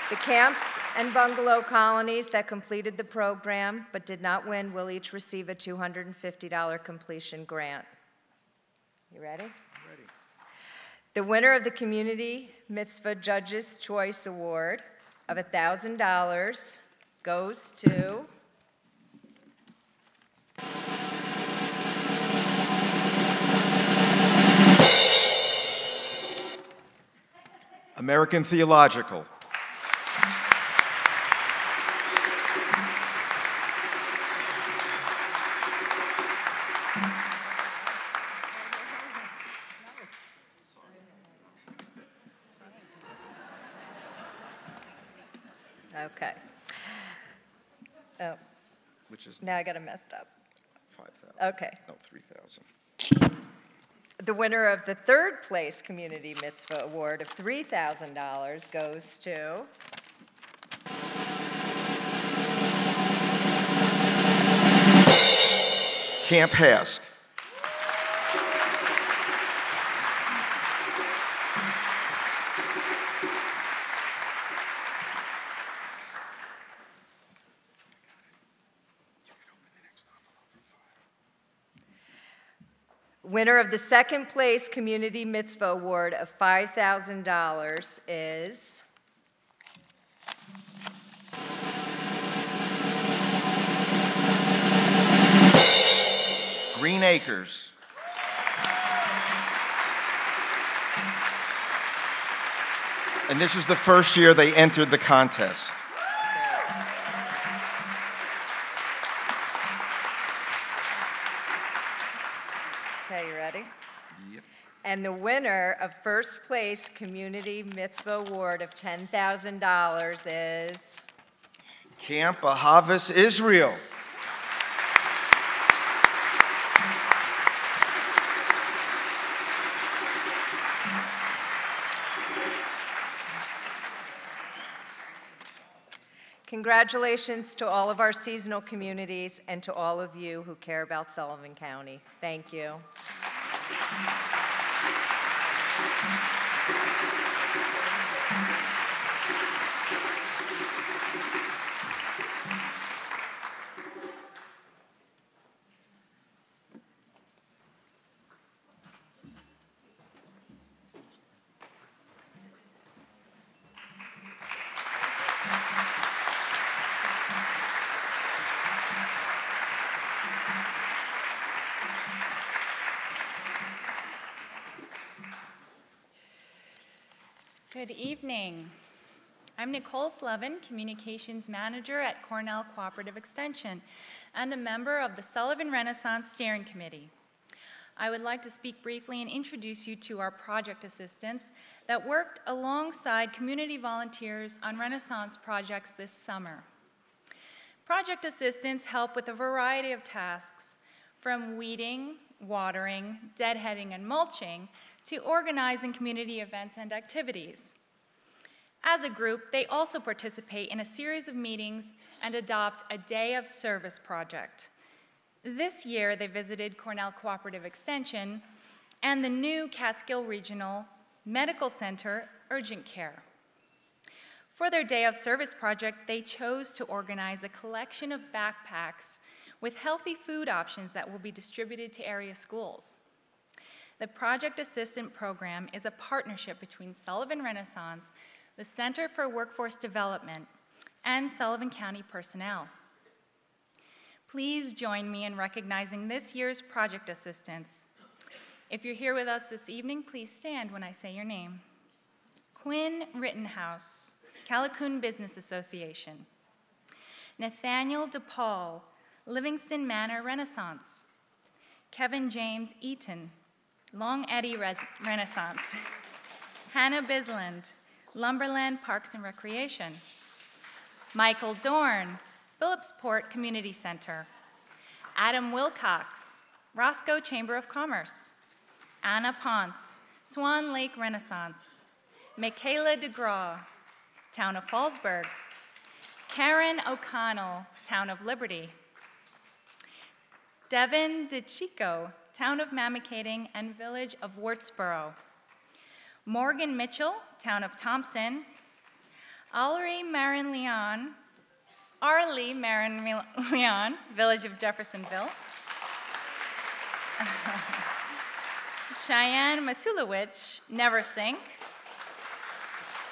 The camps and bungalow colonies that completed the program but did not win will each receive a $250 completion grant. You ready? I'm ready. The winner of the Community Mitzvah Judges' Choice Award of $1,000 goes to American Theological. Okay. Oh, Which is now I got it messed up. 5,000. Okay. No, 3,000. The winner of the 3rd place Community Mitzvah Award of $3,000 goes to Camp Hask. Winner of the 2nd place Community Mitzvah Award of $5,000 is Green Acres. And this is the first year they entered the contest. Okay, you ready? Yep. And the winner of 1st place Community Mitzvah Award of $10,000 is Camp Ahavas Israel. Congratulations to all of our seasonal communities and to all of you who care about Sullivan County. Thank you. Good evening. I'm Nicole Sullivan, Communications Manager at Cornell Cooperative Extension and a member of the Sullivan Renaissance Steering Committee. I would like to speak briefly and introduce you to our project assistants that worked alongside community volunteers on Renaissance projects this summer. Project assistants help with a variety of tasks, from weeding, watering, deadheading, and mulching, to organizing community events and activities. As a group, they also participate in a series of meetings and adopt a Day of Service project. This year, they visited Cornell Cooperative Extension and the new Catskill Regional Medical Center Urgent Care. For their Day of Service project, they chose to organize a collection of backpacks with healthy food options that will be distributed to area schools. The Project Assistant Program is a partnership between Sullivan Renaissance, the Center for Workforce Development, and Sullivan County personnel. Please join me in recognizing this year's project assistants. If you're here with us this evening, please stand when I say your name. Quinn Rittenhouse, Callicoon Business Association. Nathaniel DePaul, Livingston Manor Renaissance. Kevin James Eaton, Long Eddy Renaissance. Hannah Bisland, Lumberland Parks and Recreation. Michael Dorn, Phillipsport Community Center. Adam Wilcox, Roscoe Chamber of Commerce. Anna Ponce, Swan Lake Renaissance. Michaela DeGraw, Town of Fallsburg. Karen O'Connell, Town of Liberty. Devin DeChico, Town of Mamakating and Village of Wurtsboro. Morgan Mitchell, Town of Thompson. Arlie Marin Leon, Village of Jeffersonville. Cheyenne Matulowicz, Neversink.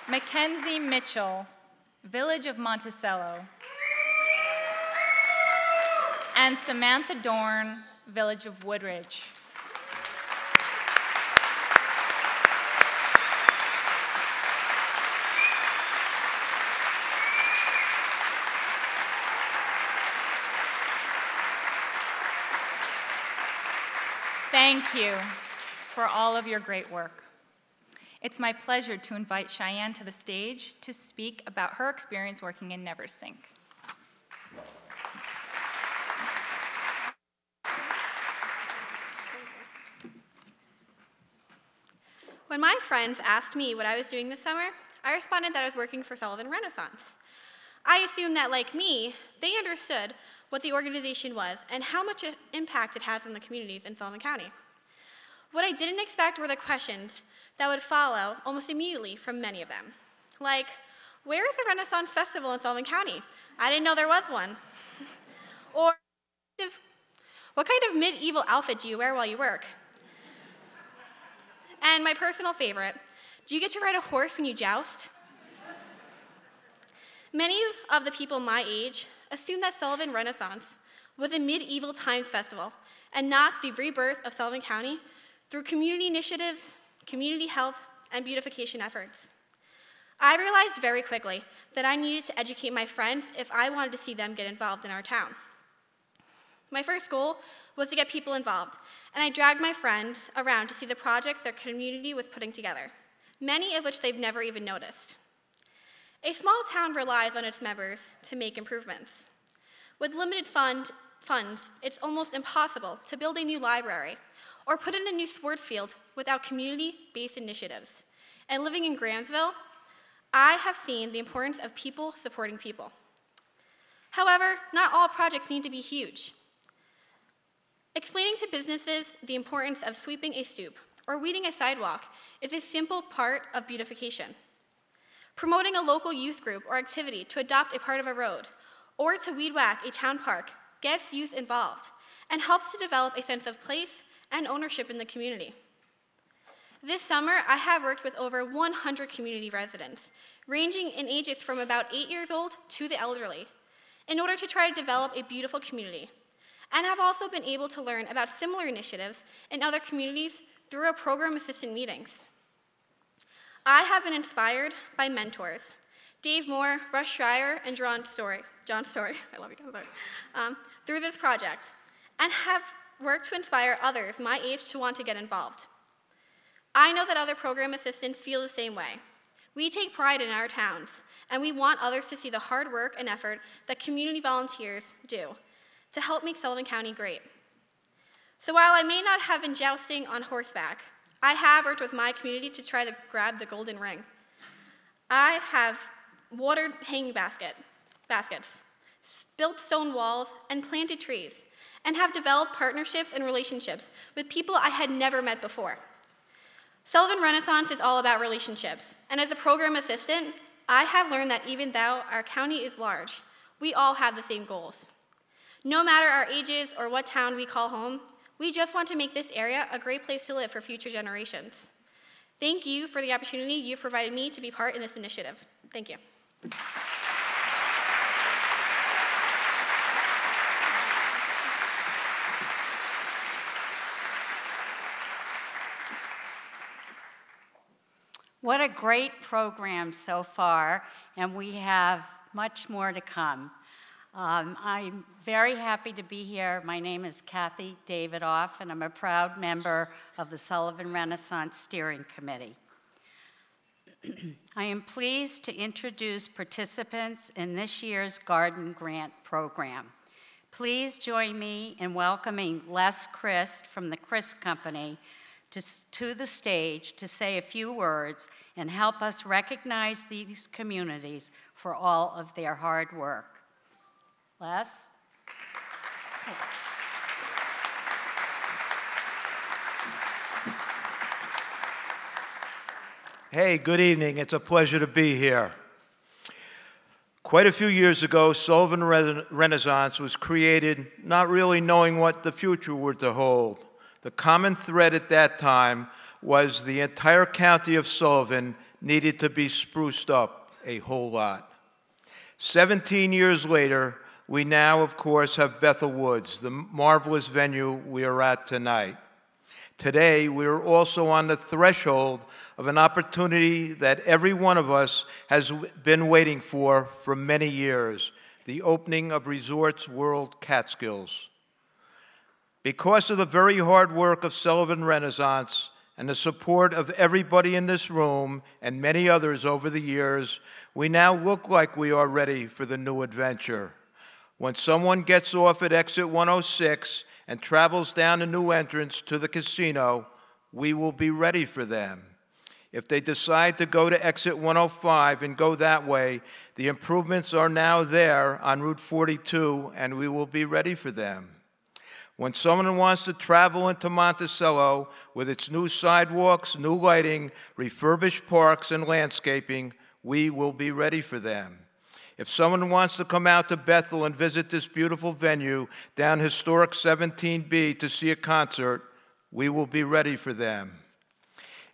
Mackenzie Mitchell, Village of Monticello. And Samantha Dorn, Village of Woodridge. Thank you for all of your great work. It's my pleasure to invite Cheyenne to the stage to speak about her experience working in Neversink. When my friends asked me what I was doing this summer, I responded that I was working for Sullivan Renaissance. I assumed that, like me, they understood what the organization was and how much impact it has on the communities in Sullivan County. What I didn't expect were the questions that would follow almost immediately from many of them. Like, where is the Renaissance Festival in Sullivan County? I didn't know there was one. Or, what kind of medieval outfit do you wear while you work? And my personal favorite, do you get to ride a horse when you joust? Many of the people my age assume that Sullivan Renaissance was a medieval times festival and not the rebirth of Sullivan County through community initiatives, community health, and beautification efforts. I realized very quickly that I needed to educate my friends if I wanted to see them get involved in our town. My first goal was to get people involved, and I dragged my friends around to see the projects their community was putting together, many of which they've never even noticed. A small town relies on its members to make improvements. With limited funds, it's almost impossible to build a new library or put in a new sports field without community-based initiatives. And living in Grahamsville, I have seen the importance of people supporting people. However, not all projects need to be huge. Explaining to businesses the importance of sweeping a stoop or weeding a sidewalk is a simple part of beautification. Promoting a local youth group or activity to adopt a part of a road or to weed whack a town park gets youth involved and helps to develop a sense of place and ownership in the community. This summer, I have worked with over 100 community residents, ranging in ages from about 8 years old to the elderly, in order to try to develop a beautiful community, and have also been able to learn about similar initiatives in other communities through our program assistant meetings. I have been inspired by mentors, Dave Moore, Russ Schreier, and John Story, I love you guys, through this project, and have worked to inspire others my age to want to get involved. I know that other program assistants feel the same way. We take pride in our towns, and we want others to see the hard work and effort that community volunteers do to help make Sullivan County great. So while I may not have been jousting on horseback, I have worked with my community to try to grab the golden ring. I have watered hanging baskets, built stone walls, and planted trees, and have developed partnerships and relationships with people I had never met before. Sullivan Renaissance is all about relationships, and as a program assistant, I have learned that even though our county is large, we all have the same goals. No matter our ages or what town we call home, we just want to make this area a great place to live for future generations. Thank you for the opportunity you've provided me to be part in this initiative. Thank you. What a great program so far, and we have much more to come. I'm very happy to be here. My name is Kathy Davidoff, and I'm a proud member of the Sullivan Renaissance Steering Committee. I am pleased to introduce participants in this year's Garden Grant program. Please join me in welcoming Les Christ from the Christ Company to the stage to say a few words and help us recognize these communities for all of their hard work. Les? Hey, good evening. It's a pleasure to be here. Quite a few years ago, Sullivan Renaissance was created not really knowing what the future would to hold. The common thread at that time was the entire county of Sullivan needed to be spruced up a whole lot. 17 years later, we now, of course, have Bethel Woods, the marvelous venue we are at tonight. Today, we are also on the threshold of an opportunity that every one of us has been waiting for many years, the opening of Resorts World Catskills. Because of the very hard work of Sullivan Renaissance and the support of everybody in this room and many others over the years, we now look like we are ready for the new adventure. When someone gets off at exit 106 and travels down a new entrance to the casino, we will be ready for them. If they decide to go to exit 105 and go that way, the improvements are now there on Route 42, and we will be ready for them. When someone wants to travel into Monticello with its new sidewalks, new lighting, refurbished parks, and landscaping, we will be ready for them. If someone wants to come out to Bethel and visit this beautiful venue down historic 17B to see a concert, we will be ready for them.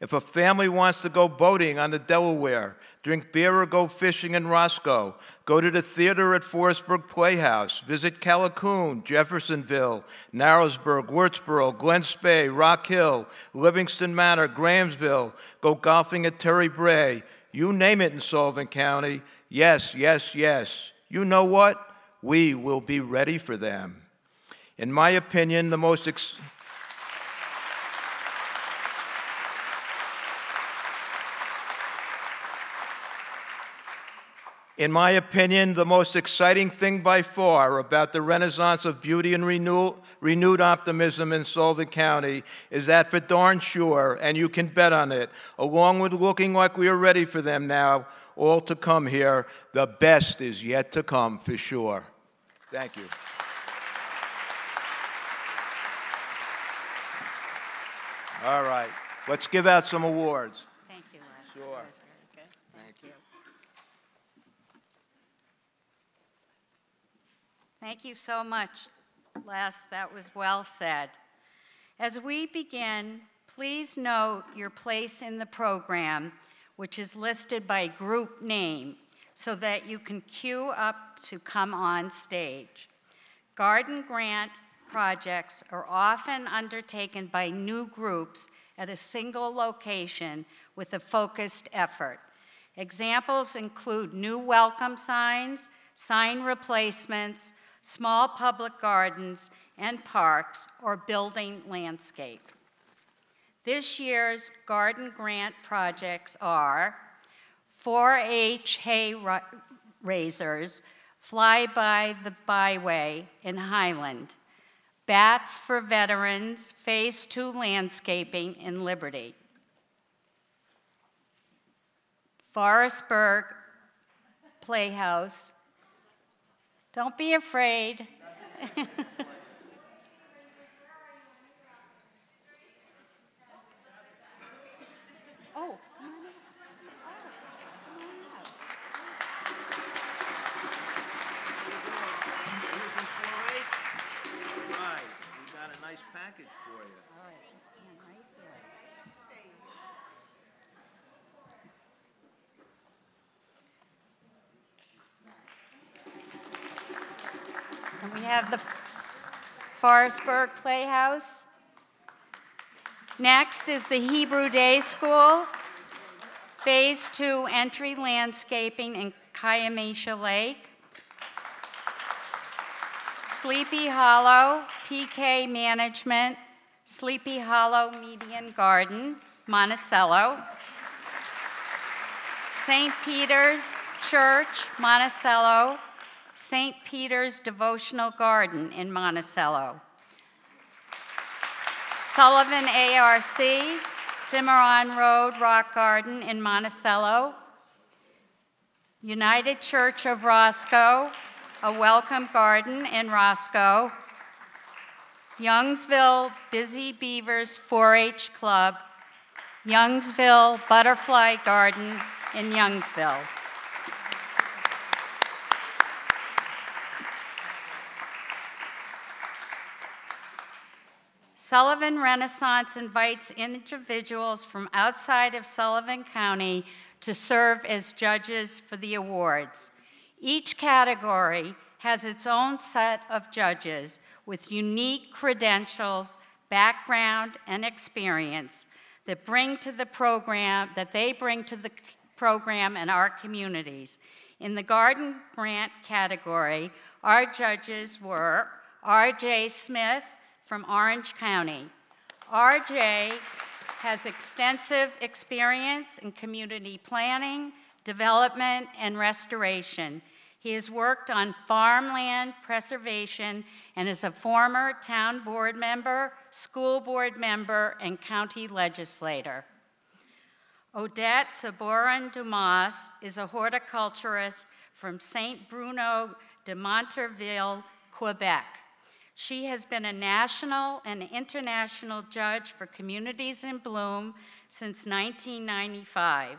If a family wants to go boating on the Delaware, drink beer or go fishing in Roscoe, go to the theater at Forestburg Playhouse, visit Callicoon, Jeffersonville, Narrowsburg, Wurtsboro, Glen Spey, Rock Hill, Livingston Manor, Grahamsville, go golfing at Terry Bray, you name it in Sullivan County, yes, yes, yes. You know what? We will be ready for them. In my opinion, the most exciting thing by far about the renaissance of beauty and renewed optimism in Sullivan County is that for darn sure, and you can bet on it, along with looking like we are ready for them now, all to come here, the best is yet to come for sure. Thank you. All right, let's give out some awards. Thank you, Les. Sure. That was very good. Thank you. Thank you so much, Les. That was well said. As we begin, please note your place in the program, which is listed by group name, so that you can queue up to come on stage. Garden Grant projects are often undertaken by new groups at a single location with a focused effort. Examples include new welcome signs, sign replacements, small public gardens and parks, or building landscape. This year's Garden Grant projects are 4-H hay raisers, Fly by the Byway in Highland, Bats for Veterans, Phase 2 landscaping in Liberty, Forestburg Playhouse. Don't be afraid. nice package for you. All right, just stand right there. And we have the Forestburg Playhouse. Next is the Hebrew Day School, Phase 2 Entry Landscaping in Kiamisha Lake. Sleepy Hollow PK Management, Sleepy Hollow Median Garden, Monticello. St. Peter's Church, Monticello. St. Peter's Devotional Garden in Monticello. Sullivan ARC, Cimarron Road Rock Garden in Monticello. United Church of Roscoe, a Welcome Garden in Roscoe. Youngsville Busy Beavers 4-H Club, Youngsville Butterfly Garden in Youngsville. Sullivan Renaissance invites individuals from outside of Sullivan County to serve as judges for the awards. Each category has its own set of judges with unique credentials, background, and experience that they bring to the program and our communities. In the Garden Grant category, our judges were R.J. Smith from Orange County. R.J. has extensive experience in community planning, development, and restoration. He has worked on farmland preservation and is a former town board member, school board member, and county legislator. Odette Saborin Dumas is a horticulturist from St. Bruno de Monterville, Quebec. She has been a national and international judge for Communities in Bloom since 1995.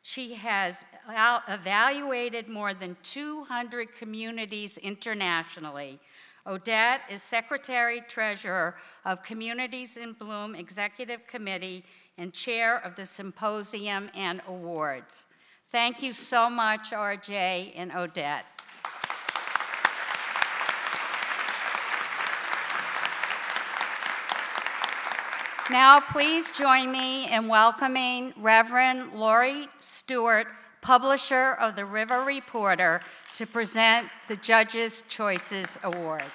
She has evaluated more than 200 communities internationally. Odette is Secretary-Treasurer of Communities in Bloom Executive Committee and Chair of the Symposium and Awards. Thank you so much, RJ and Odette. Now, please join me in welcoming Reverend Lori Stewart, publisher of the River Reporter, to present the Judges' Choices Awards.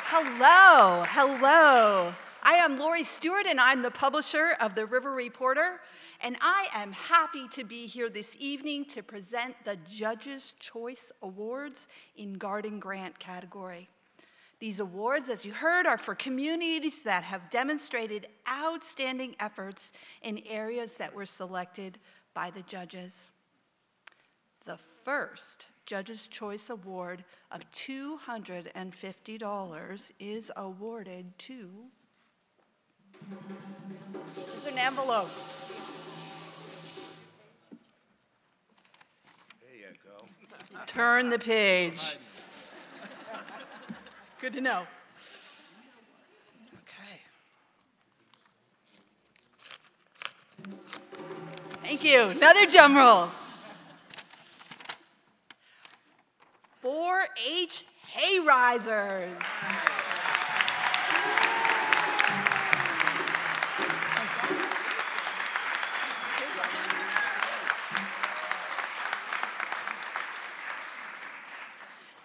Hello, hello. I am Lori Stewart, and I'm the publisher of the River Reporter, and I am happy to be here this evening to present the Judges' Choice Awards in Garden Grant category. These awards, as you heard, are for communities that have demonstrated outstanding efforts in areas that were selected by the judges. The first Judges' Choice Award of $250 is awarded to... There's an envelope. There you go. Turn the page. Good to know. Okay. Thank you. Another drum roll. 4-H Hay Risers.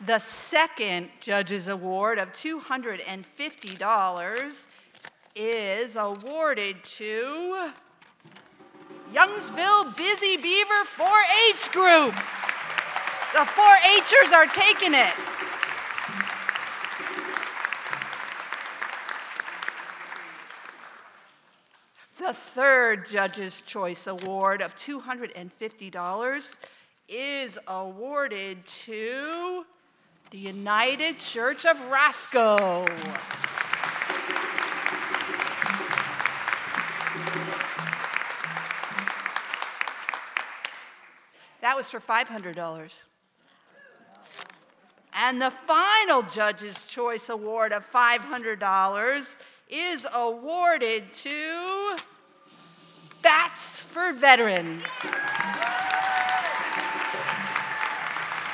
The second Judges Award of $250 is awarded to Youngsville Busy Beaver 4-H Group. The 4-H'ers are taking it. The third Judges' Choice Award of $250 is awarded to the United Church of Roscoe. That was for $500. And the final Judge's Choice Award of $500 is awarded to Bats for Veterans.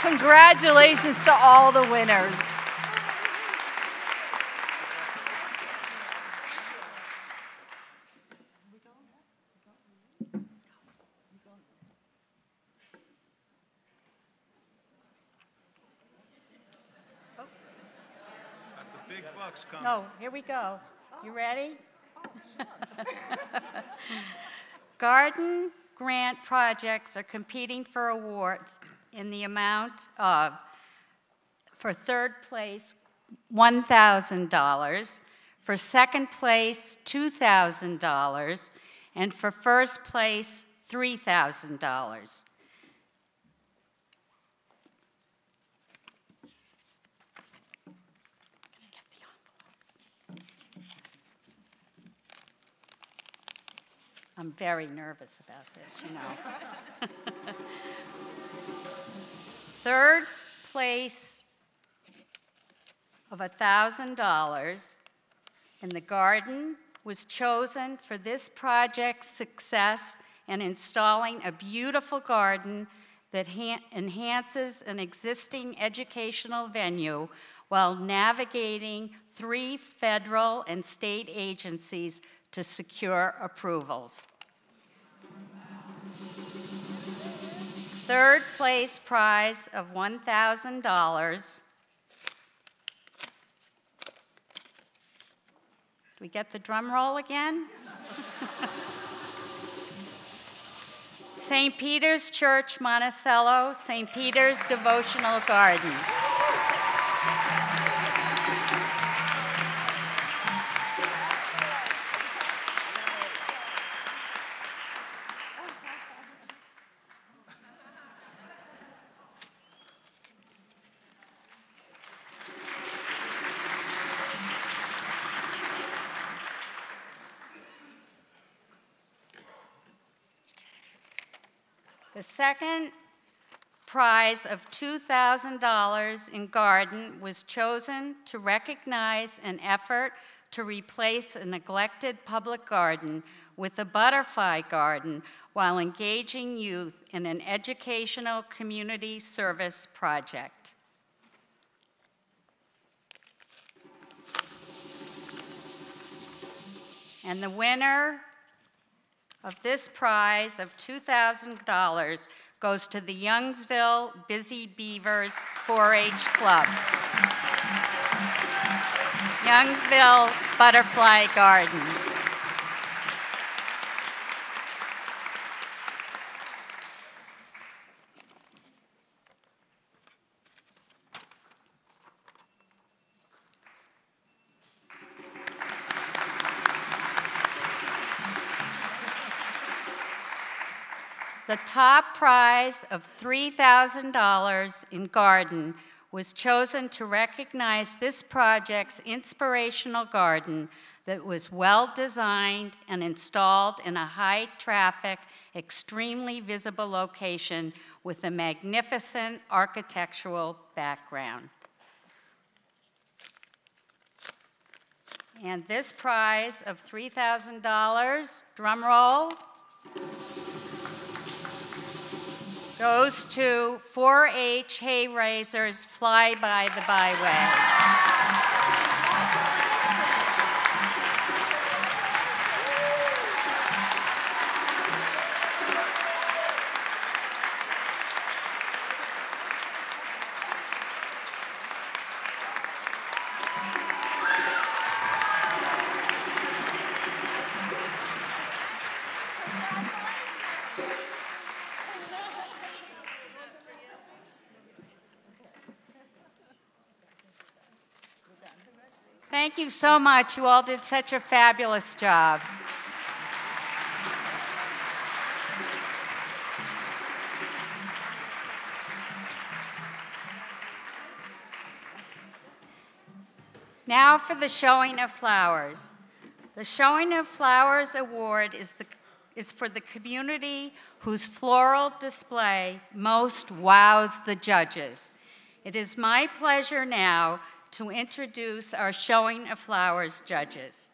Congratulations to all the winners. Big bucks coming. No, here we go. You ready? Garden grant projects are competing for awards in the amount of, for third place, $1,000, for second place, $2,000, and for first place, $3,000. I'm very nervous about this, you know. Third place of $1,000 in the garden was chosen for this project's success in installing a beautiful garden that enhances an existing educational venue while navigating 3 federal and state agencies to secure approvals. Third place prize of $1,000. Do we get the drum roll again? St. Peter's Church, Monticello, St. Peter's Devotional Garden. The second prize of $2,000 in garden was chosen to recognize an effort to replace a neglected public garden with a butterfly garden while engaging youth in an educational community service project. And the winner of this prize of $2,000 goes to the Youngsville Busy Beavers 4-H Club. Youngsville Butterfly Garden. The top prize of $3,000 in garden was chosen to recognize this project's inspirational garden that was well designed and installed in a high-traffic, extremely visible location with a magnificent architectural background. And this prize of $3,000, drum roll, goes to 4-H Hay Raisers Fly by the Byway. Thank you so much. You all did such a fabulous job. Now for the Showing of Flowers. The Showing of Flowers Award is for the community whose floral display most wows the judges. It is my pleasure now to introduce our Showing of Flowers judges.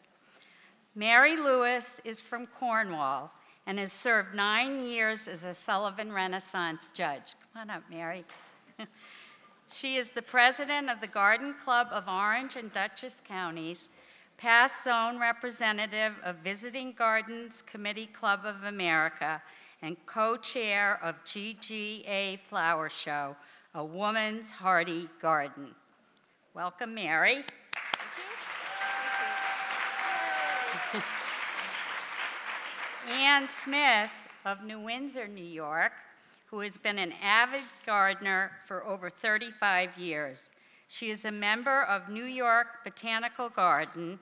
Mary Lewis is from Cornwall and has served 9 years as a Sullivan Renaissance judge. Come on up, Mary. She is the president of the Garden Club of Orange and Dutchess Counties, past zone representative of Visiting Gardens Committee Club of America, and co-chair of GGA Flower Show, a woman's hardy garden. Welcome, Mary. Ann Smith of New Windsor, New York, who has been an avid gardener for over 35 years. She is a member of New York Botanical Garden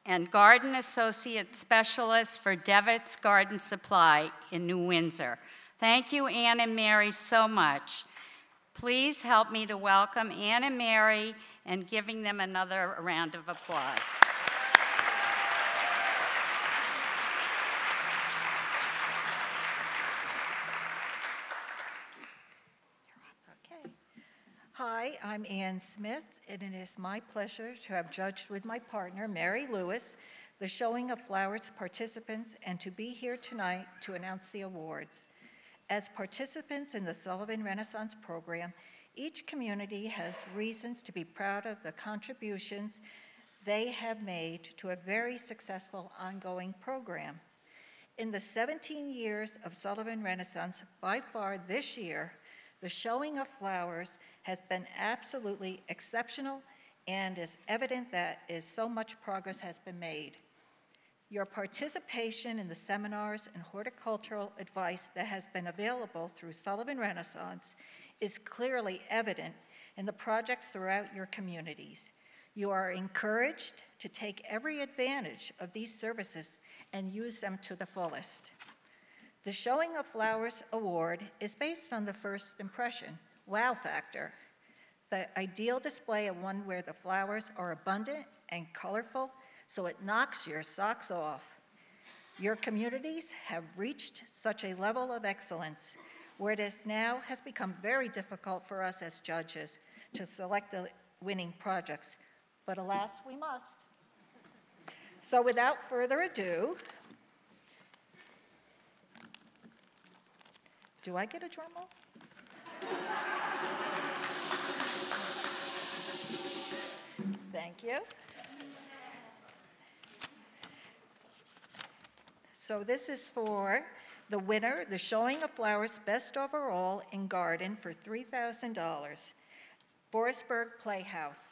and Garden Associate Specialist for Devitt's Garden Supply in New Windsor. Thank you, Ann and Mary, so much. Please help me to welcome Ann and Mary and giving them another round of applause. Hi, I'm Ann Smith, and it is my pleasure to have judged with my partner, Mary Lewis, the Showing of Flowers participants, and to be here tonight to announce the awards. As participants in the Sullivan Renaissance Program, each community has reasons to be proud of the contributions they have made to a very successful ongoing program. In the 17 years of Sullivan Renaissance, by far this year, the Showing of Flowers has been absolutely exceptional, and is evident that so much progress has been made. Your participation in the seminars and horticultural advice that has been available through Sullivan Renaissance is clearly evident in the projects throughout your communities. You are encouraged to take every advantage of these services and use them to the fullest. The Showing of Flowers Award is based on the first impression, wow factor, the ideal display of one where the flowers are abundant and colorful, so it knocks your socks off. Your communities have reached such a level of excellence where it is now has become very difficult for us as judges to select the winning projects, but alas, we must. So without further ado, do I get a drum roll? Thank you. So this is for the winner, the Showing of Flowers Best Overall in Garden for $3,000, Forestburg Playhouse.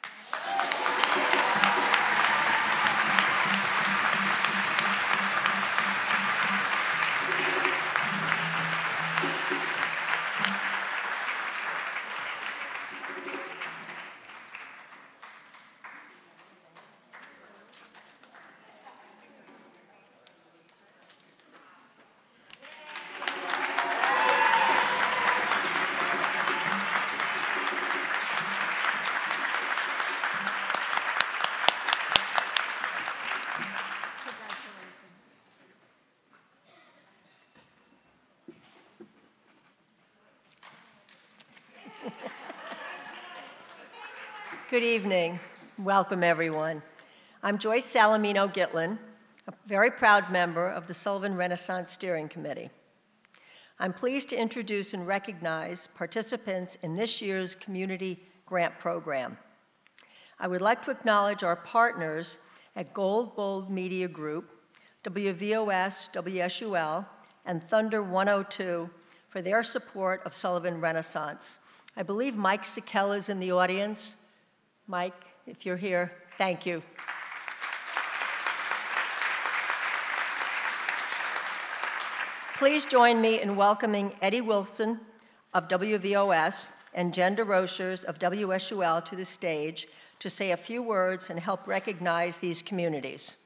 Good evening. Welcome, everyone. I'm Joyce Salamino Gitlin, a very proud member of the Sullivan Renaissance Steering Committee. I'm pleased to introduce and recognize participants in this year's community grant program. I would like to acknowledge our partners at Gold Bold Media Group, WVOS, WSUL, and Thunder 102 for their support of Sullivan Renaissance. I believe Mike Sikella is in the audience. Mike, if you're here, thank you. Please join me in welcoming Eddie Wilson of WVOS and Jen DeRochers of WSUL to the stage to say a few words and help recognize these communities.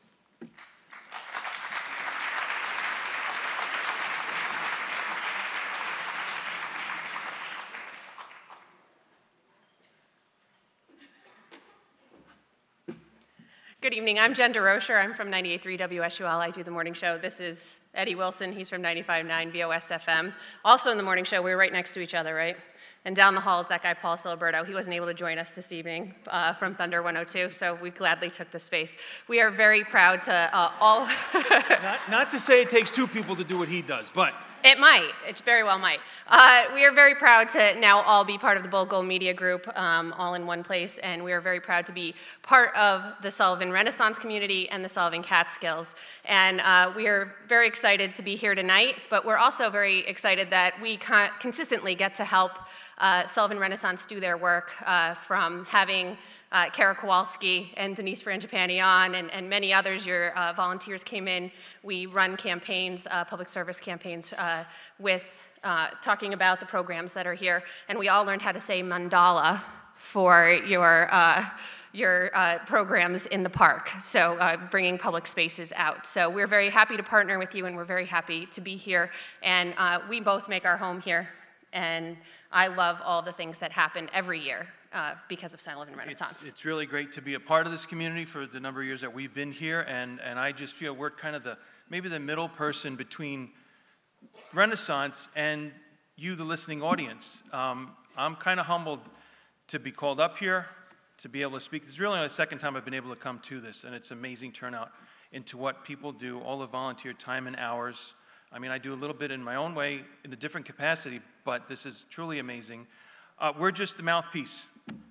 Good evening, I'm Jen DeRocher. I'm from 98.3 WSUL. I do the morning show. This is Eddie Wilson. He's from 95.9 BOS FM. Also in the morning show, we're right next to each other, right? And down the hall is that guy, Paul Siliberto. He wasn't able to join us this evening from Thunder 102, so we gladly took the space. We are very proud to all... not to say it takes two people to do what he does, but... It might. It very well might. We are very proud to now all be part of the Bold Gold Media Group, all in one place, and we are very proud to be part of the Sullivan Renaissance community and the Sullivan Catskills. And we are very excited to be here tonight, but we're also very excited that we consistently get to help Sullivan Renaissance do their work, from having Kara Kowalski and Denise Frangipani on, and many others. Your volunteers came in. We run campaigns, public service campaigns, with talking about the programs that are here, and we all learned how to say mandala for your programs in the park, so bringing public spaces out. So we're very happy to partner with you, and we're very happy to be here, and we both make our home here, and I love all the things that happen every year because of Sullivan Renaissance. It's really great to be a part of this community for the number of years that we've been here, and I just feel we're kind of maybe the middle person between Renaissance and you, the listening audience. I'm kind of humbled to be called up here, to be able to speak. This is really only the second time I've been able to come to this, and it's amazing turnout into what people do, all the volunteer time and hours. I mean, I do a little bit in my own way in a different capacity, but this is truly amazing. We're just the mouthpiece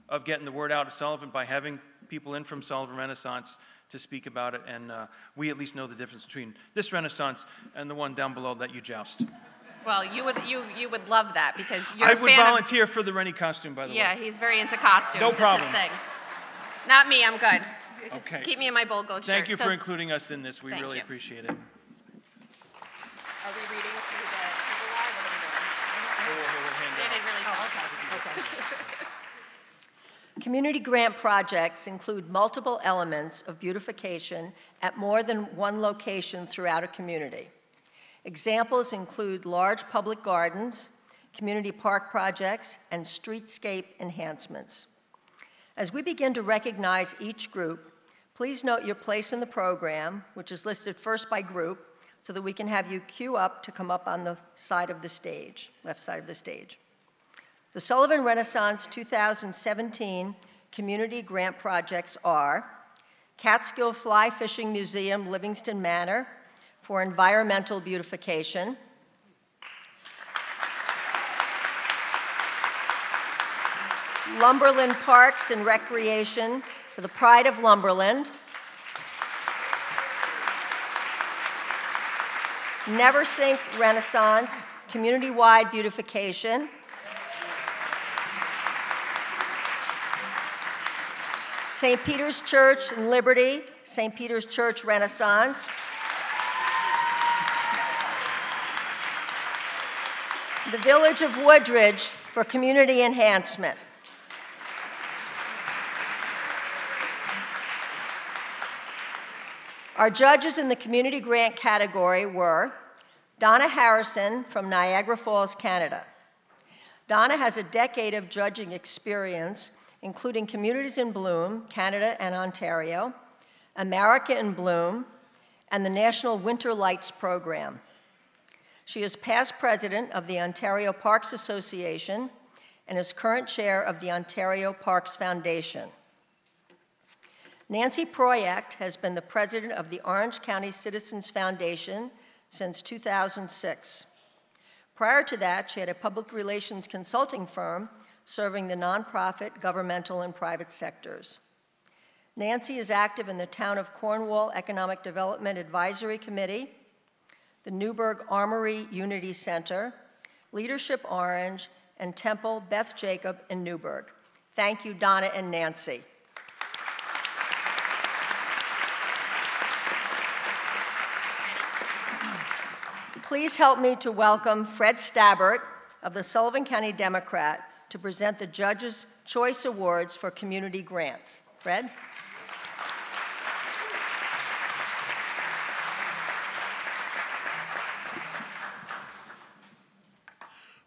of getting the word out of Sullivan by having people in from Sullivan Renaissance to speak about it, and we at least know the difference between this Renaissance and the one down below that you joust. Well, you would love that, because you're I a fan would volunteer for the Rennie costume, by the way. Yeah, he's very into costumes. No problem. It's his thing. Not me, I'm good. Okay. Keep me in my Bold Gold shirt. Thank you for including us in this. We really appreciate it. Are we reading it through the live? They didn't really tell us. Okay. Community grant projects include multiple elements of beautification at more than one location throughout a community. Examples include large public gardens, community park projects, and streetscape enhancements. As we begin to recognize each group, please note your place in the program, which is listed first by group, so that we can have you queue up to come up on the side of the stage, left side of the stage. The Sullivan Renaissance 2017 community grant projects are Catskill Fly Fishing Museum, Livingston Manor, for environmental beautification, Lumberland Parks and Recreation for the Pride of Lumberland, Never Sink Renaissance, community-wide beautification, St. Peter's Church in Liberty, St. Peter's Church Renaissance, the Village of Woodridge for community enhancement. Our judges in the community grant category were Donna Harrison from Niagara Falls, Canada. Donna has a decade of judging experience, including Communities in Bloom, Canada and Ontario, America in Bloom, and the National Winter Lights Program. She is past president of the Ontario Parks Association and is current chair of the Ontario Parks Foundation. Nancy Proyact has been the president of the Orange County Citizens Foundation since 2006. Prior to that, she had a public relations consulting firm serving the nonprofit, governmental, and private sectors. Nancy is active in the Town of Cornwall Economic Development Advisory Committee, the Newburgh Armory Unity Center, Leadership Orange, and Temple Beth Jacob in Newburgh. Thank you, Donna and Nancy. Please help me to welcome Fred Stabbert of the Sullivan County Democrat to present the Judges' Choice Awards for community grants. Fred?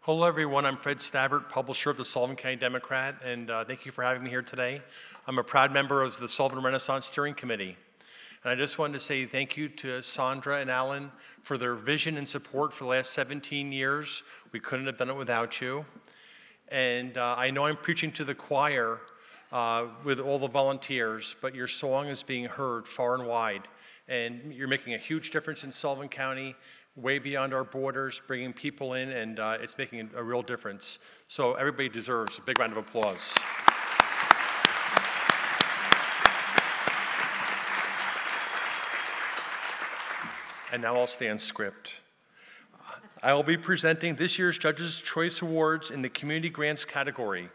Hello, everyone. I'm Fred Stabbert, publisher of the Sullivan County Democrat, and thank you for having me here today. I'm a proud member of the Sullivan Renaissance Steering Committee. And I just wanted to say thank you to Sandra and Alan for their vision and support for the last 17 years. We couldn't have done it without you. And I know I'm preaching to the choir with all the volunteers, but your song is being heard far and wide. And you're making a huge difference in Sullivan County, way beyond our borders, bringing people in, and it's making a real difference. So everybody deserves a big round of applause. And now I'll stand script. I will be presenting this year's Judges' Choice Awards in the Community Grants category.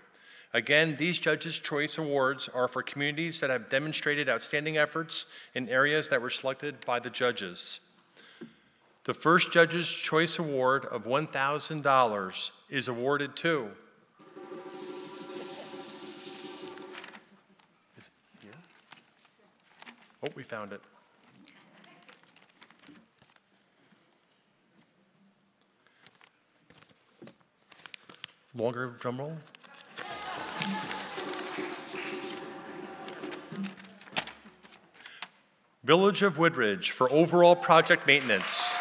Again, these Judges' Choice Awards are for communities that have demonstrated outstanding efforts in areas that were selected by the judges. The first Judges' Choice Award of $1,000 is awarded to Oh, we found it. Longer drum roll. Village of Woodridge for overall project maintenance.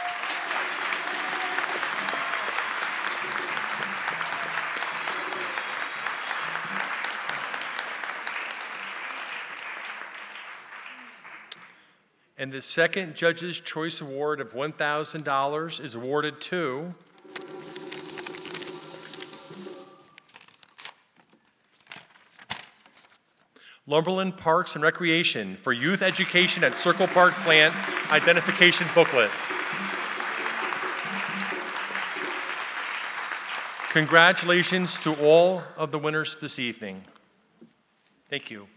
And the second Judges' Choice Award of $1,000 is awarded to Lumberland Parks and Recreation for Youth Education at Circle Park Plant Identification Booklet. Congratulations to all of the winners this evening. Thank you.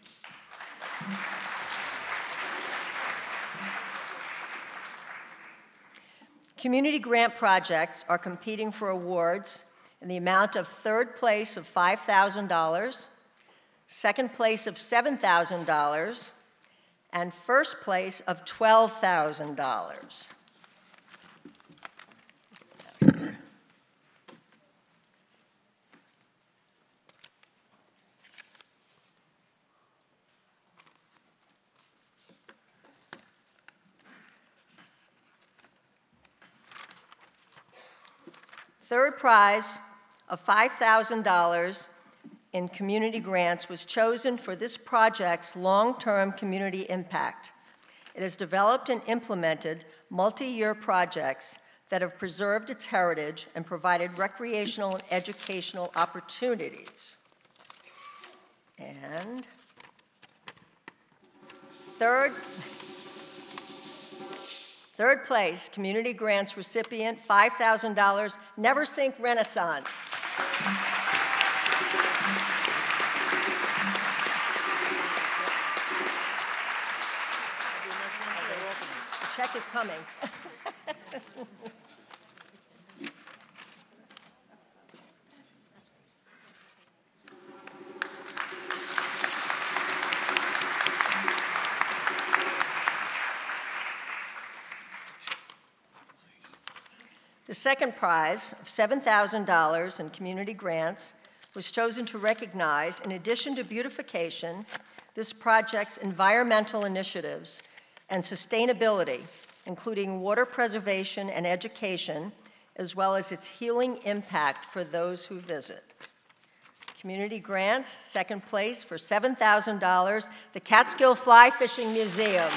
Community grant projects are competing for awards in the amount of third place of $5,000, second place of $7,000, and first place of $12,000. Third prize of $5,000 in community grants was chosen for this project's long-term community impact. It has developed and implemented multi-year projects that have preserved its heritage and provided recreational and educational opportunities. And third place, community grants recipient, $5,000, Never Sink Renaissance. The check is coming. The second prize of $7,000 in community grants was chosen to recognize, in addition to beautification, this project's environmental initiatives and sustainability, including water preservation and education, as well as its healing impact for those who visit. Community grants, second place for $7,000, the Catskill Fly Fishing Museum.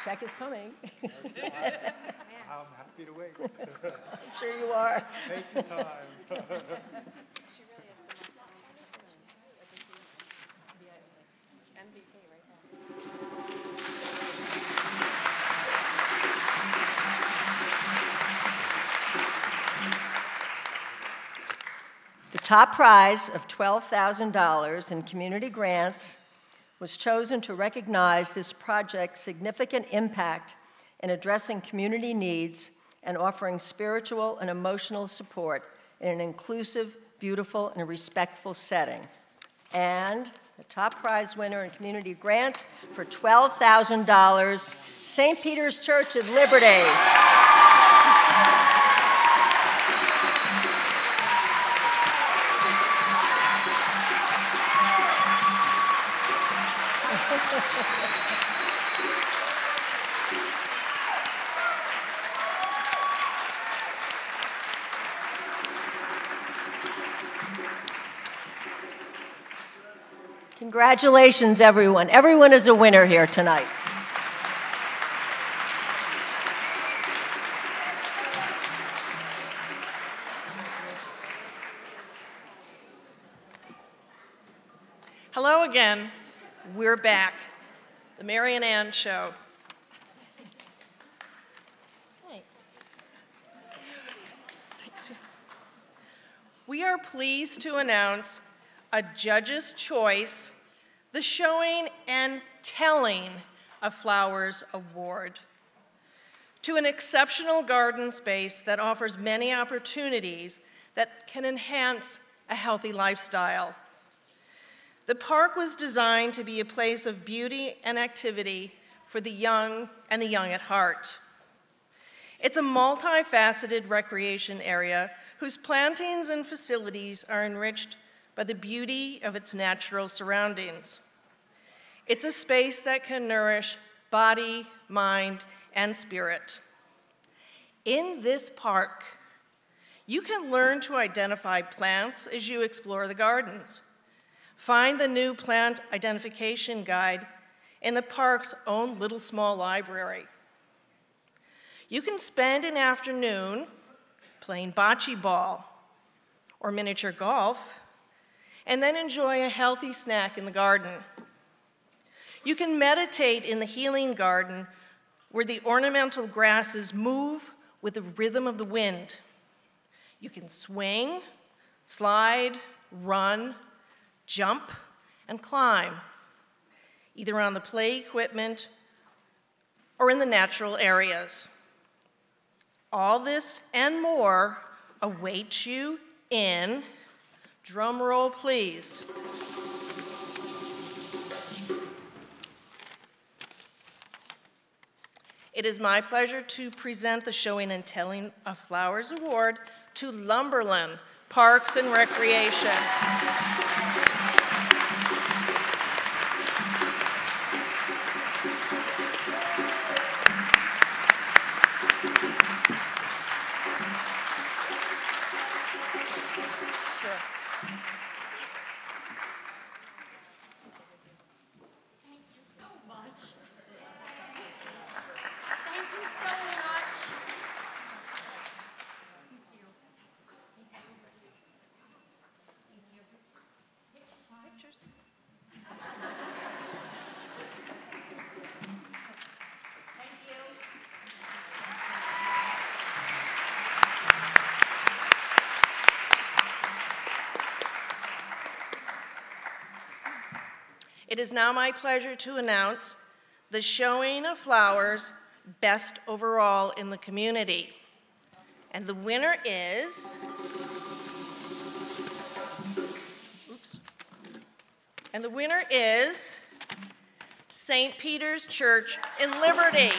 Check is coming. I'm happy to wait. I'm sure you are. Take your time. The top prize of $12,000 in community grants was chosen to recognize this project's significant impact in addressing community needs and offering spiritual and emotional support in an inclusive, beautiful, and respectful setting. And the top prize winner in community grants for $12,000, St. Peter's Church of Liberty. Congratulations, everyone. Everyone is a winner here tonight. Hello again. We're back. The Mary and Ann Show. Thanks. We are pleased to announce a Judge's Choice, the Showing and Telling of Flowers Award, to an exceptional garden space that offers many opportunities that can enhance a healthy lifestyle. The park was designed to be a place of beauty and activity for the young and the young at heart. It's a multifaceted recreation area whose plantings and facilities are enriched by the beauty of its natural surroundings. It's a space that can nourish body, mind, and spirit. In this park, you can learn to identify plants as you explore the gardens. Find the new plant identification guide in the park's own little small library. You can spend an afternoon playing bocce ball or miniature golf, and then enjoy a healthy snack in the garden. You can meditate in the healing garden where the ornamental grasses move with the rhythm of the wind. You can swing, slide, run, jump, and climb, either on the play equipment or in the natural areas. All this and more awaits you in, drum roll please, it is my pleasure to present the Showing and Telling of Flowers Award to Lumberland Parks and Recreation. It is now my pleasure to announce the Showing of Flowers Best Overall in the Community. And the winner is, St. Peter's Church in Liberty.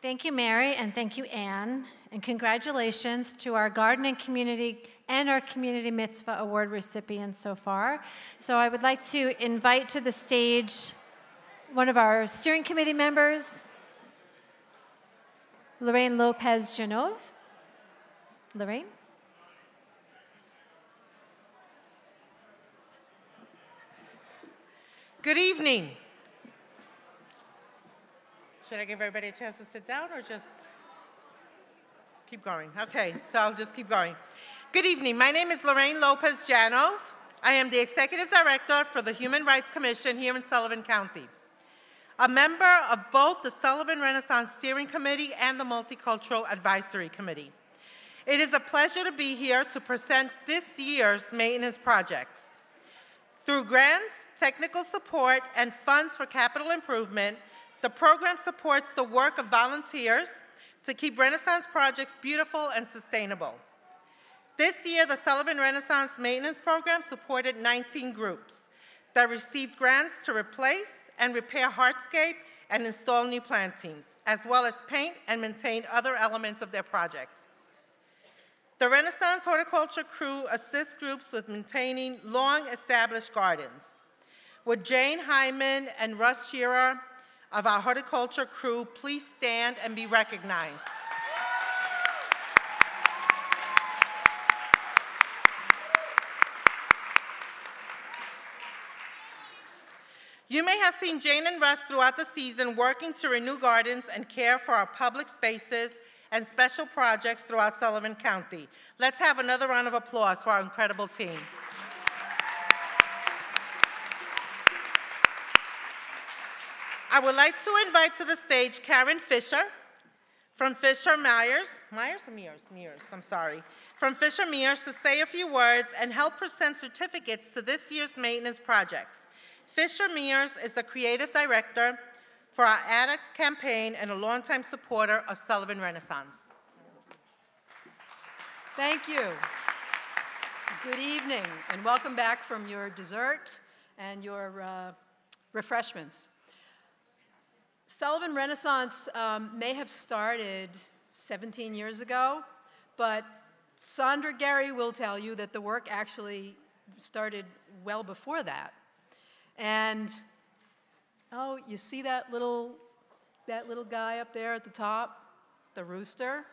Thank you, Mary, and thank you, Anne. And congratulations to our Garden and Community and our Community Mitzvah Award recipients so far. So I would like to invite to the stage one of our steering committee members, Lorraine Lopez-Janov. Lorraine? Good evening. Should I give everybody a chance to sit down or just keep going? Okay, so I'll just keep going. Good evening. My name is Lorraine Lopez-Janov. I am the Executive Director for the Human Rights Commission here in Sullivan County. a member of both the Sullivan Renaissance Steering Committee and the Multicultural Advisory Committee. It is a pleasure to be here to present this year's maintenance projects. Through grants, technical support, and funds for capital improvement, the program supports the work of volunteers to keep Renaissance projects beautiful and sustainable. This year, the Sullivan Renaissance Maintenance Program supported 19 groups that received grants to replace and repair hardscape and install new plantings, as well as paint and maintain other elements of their projects. The Renaissance Horticulture Crew assists groups with maintaining long-established gardens. Would Jane Hyman and Russ Shearer of our Horticulture Crew please stand and be recognized? You may have seen Jane and Russ throughout the season working to renew gardens and care for our public spaces and special projects throughout Sullivan County. Let's have another round of applause for our incredible team. I would like to invite to the stage Karen Fisher from Fisher Myers, from Fisher Myers to say a few words and help present certificates to this year's maintenance projects. Fisher Mears is the creative director for our ADA campaign and a longtime supporter of Sullivan Renaissance. Thank you. Good evening, and welcome back from your dessert and your refreshments. Sullivan Renaissance may have started 17 years ago, but Sandra Gary will tell you that the work actually started well before that. And, oh, you see that little guy up there at the top, the rooster?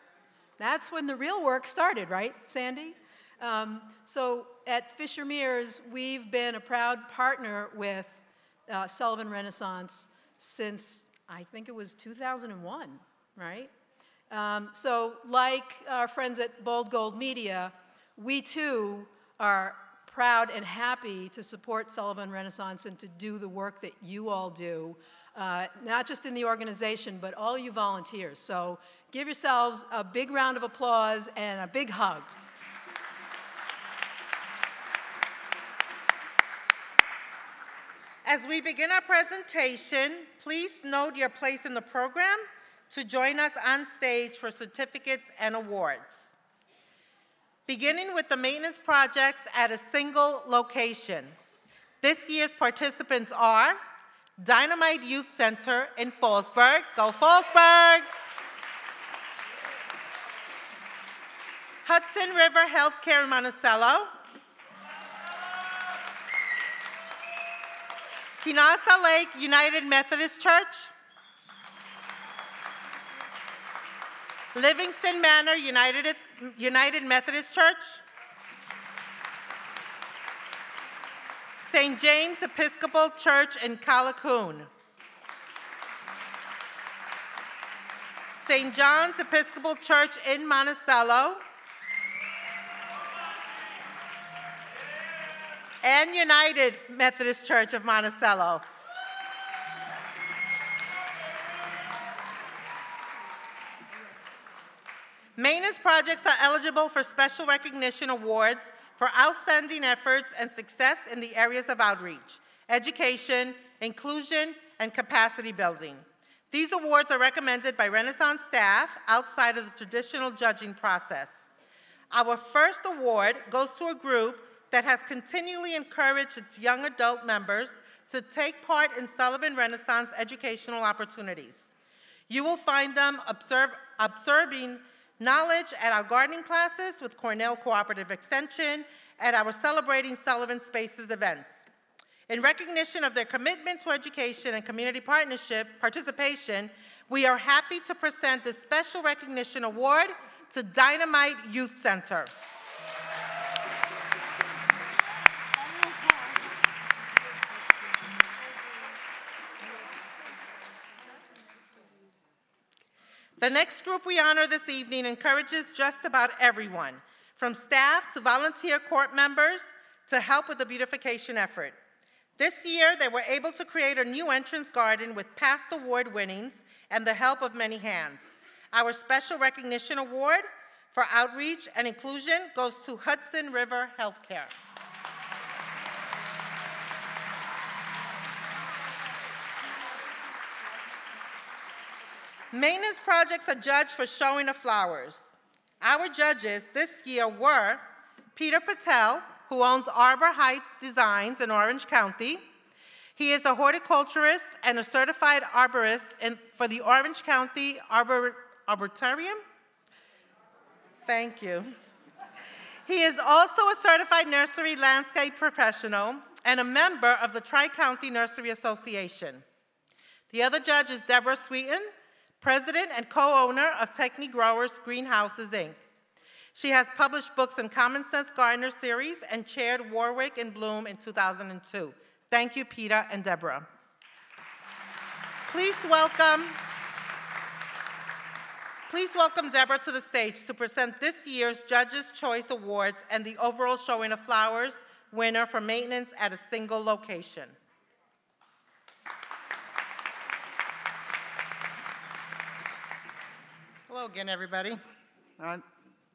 That's when the real work started, right, Sandy? So at Fisher Mears, we've been a proud partner with Sullivan Renaissance since, I think it was 2001, right? So like our friends at Bold Gold Media, we too are proud and happy to support Sullivan Renaissance and to do the work that you all do, not just in the organization, but all you volunteers. So give yourselves a big round of applause and a big hug. As we begin our presentation, please note your place in the program to join us on stage for certificates and awards. Beginning with the maintenance projects at a single location. This year's participants are Dynamite Youth Center in Fallsburg. Go Fallsburg! Hudson River Healthcare in Monticello. Kinasa Lake United Methodist Church. Livingston Manor United Methodist Church. St. James Episcopal Church in Callicoon. St. John's Episcopal Church in Monticello. And United Methodist Church of Monticello. Maintenance projects are eligible for special recognition awards for outstanding efforts and success in the areas of outreach, education, inclusion, and capacity building. These awards are recommended by Renaissance staff outside of the traditional judging process. Our first award goes to a group that has continually encouraged its young adult members to take part in Sullivan Renaissance educational opportunities. You will find them absorbing knowledge at our gardening classes with Cornell Cooperative Extension at our Celebrating Sullivan Spaces events. In recognition of their commitment to education and community participation, we are happy to present this special recognition award to Dynamite Youth Center. The next group we honor this evening encourages just about everyone, from staff to volunteer court members, to help with the beautification effort. This year, they were able to create a new entrance garden with past award winnings and the help of many hands. Our Special Recognition Award for Outreach and Inclusion goes to Hudson River Healthcare. Maintenance projects are judged for showing of flowers. Our judges this year were Peter Patel, who owns Arbor Heights Designs in Orange County. He is a horticulturist and a certified arborist for the Orange County Arboretum. Thank you. He is also a certified nursery landscape professional and a member of the Tri-County Nursery Association. The other judge is Deborah Sweeten, president and co-owner of Techni Growers Greenhouses, Inc. She has published books in Common Sense Gardener series and chaired Warwick and Bloom in 2002. Thank you, Peter and Deborah. Please welcome Deborah to the stage to present this year's Judges' Choice Awards and the overall showing of flowers winner for maintenance at a single location. Hello again, everybody.